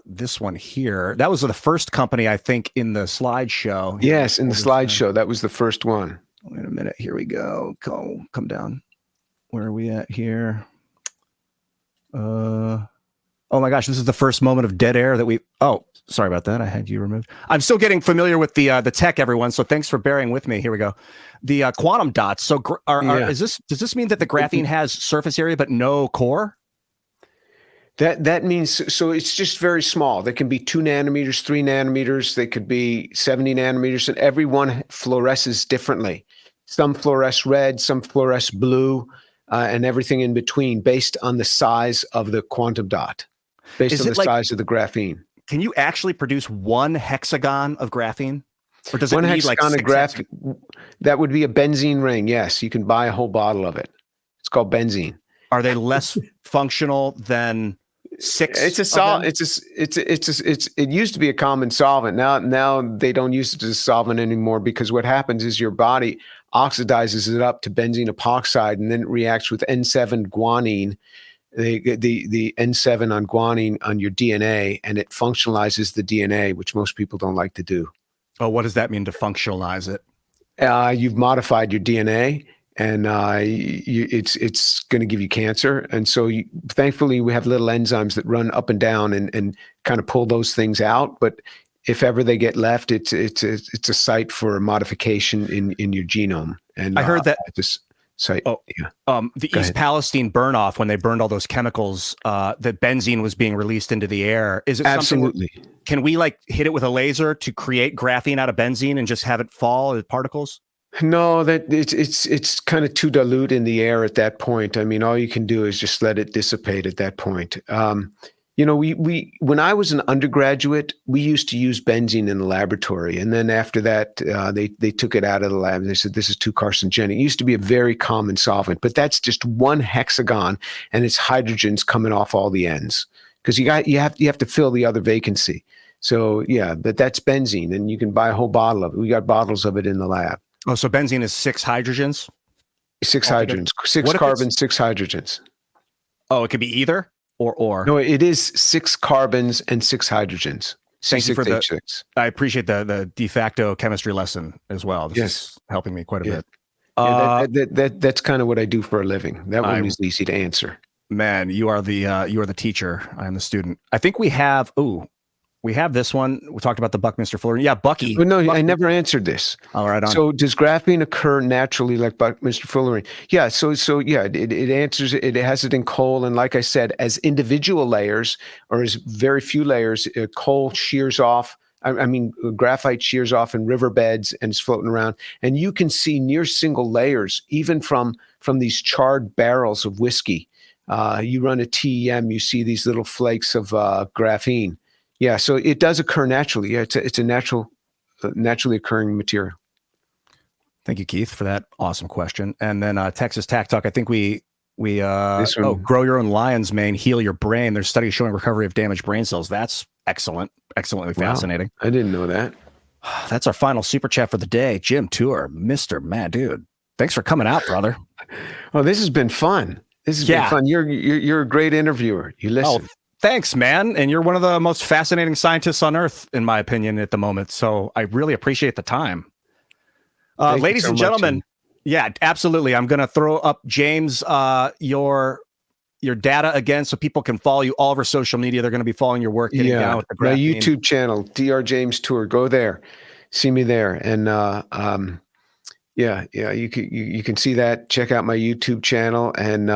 This one here. That was the first company, I think, in the slideshow. Yes, in the slideshow. That was the first one. Wait a minute. Here we go. Come down. Where are we at here? Oh my gosh, this is the first moment of dead air that we. Oh, sorry about that. I had you removed. I'm still getting familiar with the tech, everyone. So thanks for bearing with me. Here we go. The quantum dots. So does this mean that the graphene has surface area but no core? That means, so it's just very small. They can be 2 nanometers, 3 nanometers. They could be 70 nanometers, and every one fluoresces differently. Some fluoresce red, some fluoresce blue, and everything in between based on the size of the quantum dot, based on the size of the graphene. Can you actually produce one hexagon of graphene? Or does one it need hexagon like of graphene? That would be a benzene ring. Yes, you can buy a whole bottle of it. It's called benzene. Are they less functional than 6? It's a solvent. It used to be a common solvent. Now they don't use it as a solvent anymore, because what happens is your body oxidizes it up to benzene epoxide, and then it reacts with N7 guanine, the N7 on guanine on your DNA, and it functionalizes the DNA, which most people don't like to do. Oh, what does that mean to functionalize it? You've modified your DNA, and it's going to give you cancer. And so thankfully we have little enzymes that run up and down and kind of pull those things out. But if ever they get left, it's a site for modification in your genome. And I heard that this site. Oh, yeah. The East Palestine burn off, when they burned all those chemicals, that benzene was being released into the air. Is it absolutely? Can we like hit it with a laser to create graphene out of benzene and just have it fall as particles? No, that it's kind of too dilute in the air at that point. I mean, all you can do is just let it dissipate at that point. We when I was an undergraduate, we used to use benzene in the laboratory, and then after that, they took it out of the lab. And they said this is too carcinogenic. It used to be a very common solvent, but that's just one hexagon, and it's hydrogens coming off all the ends, because you have to fill the other vacancy. So yeah, but that's benzene, and you can buy a whole bottle of it. We got bottles of it in the lab. Oh, so benzene is 6 hydrogens? 6 hydrogens, 6 carbons, 6 hydrogens. Oh, it could be either or. No, it is 6 carbons and 6 hydrogens. Thank you for I appreciate the de facto chemistry lesson as well. This is helping me quite a bit. Yeah, that's kind of what I do for a living. That one is easy to answer. Man, you are the teacher. I am the student. I think we have this one. We talked about the Buckminster Fullerene. Yeah, Bucky. But no, I never answered this. All right. So does graphene occur naturally like Buckminster Fullerene? Yeah. So yeah, it answers. It has it in coal, and like I said, as individual layers or as very few layers, coal shears off. I mean, graphite shears off in riverbeds and is floating around, and you can see near single layers, even from these charred barrels of whiskey. You run a TEM, you see these little flakes of graphene. Yeah, so it does occur naturally. Yeah, it's a naturally occurring material. Thank you, Keith, for that awesome question. And then Texas Tac Talk. I think we grow your own lion's mane, heal your brain. There's studies showing recovery of damaged brain cells. That's excellently fascinating. I didn't know that. That's our final super chat for the day. Jim Tour, Mr. Mad Dude. Thanks for coming out, brother. Oh, this has been fun. This has been fun. You're a great interviewer. You listen. Oh, thanks, man. And you're one of the most fascinating scientists on Earth, in my opinion, at the moment. So I really appreciate the time. Ladies and gentlemen, yeah, absolutely. I'm going to throw up, James, your data again so people can follow you all over social media. They're going to be following your work. Down with the my YouTube channel, Dr. James Tour. Go there. See me there. And you can see that. Check out my YouTube channel. And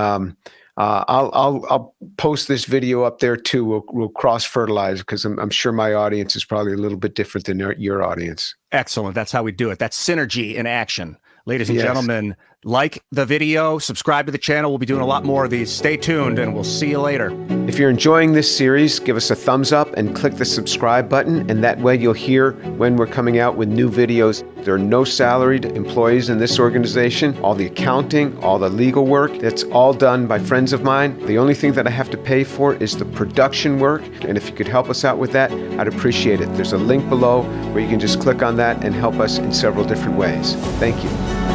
I'll post this video up there too. We'll cross fertilize because I'm sure my audience is probably a little bit different than your audience. Excellent. That's how we do it. That's synergy in action. Ladies and Yes. gentlemen, like the video, subscribe to the channel. We'll be doing a lot more of these. Stay tuned, and we'll see you later. If you're enjoying this series, give us a thumbs up and click the subscribe button, and that way you'll hear when we're coming out with new videos. There are no salaried employees in this organization. All the accounting, all the legal work, that's all done by friends of mine. The only thing that I have to pay for is the production work, and if you could help us out with that, I'd appreciate it. There's a link below where you can just click on that and help us in several different ways. Thank you.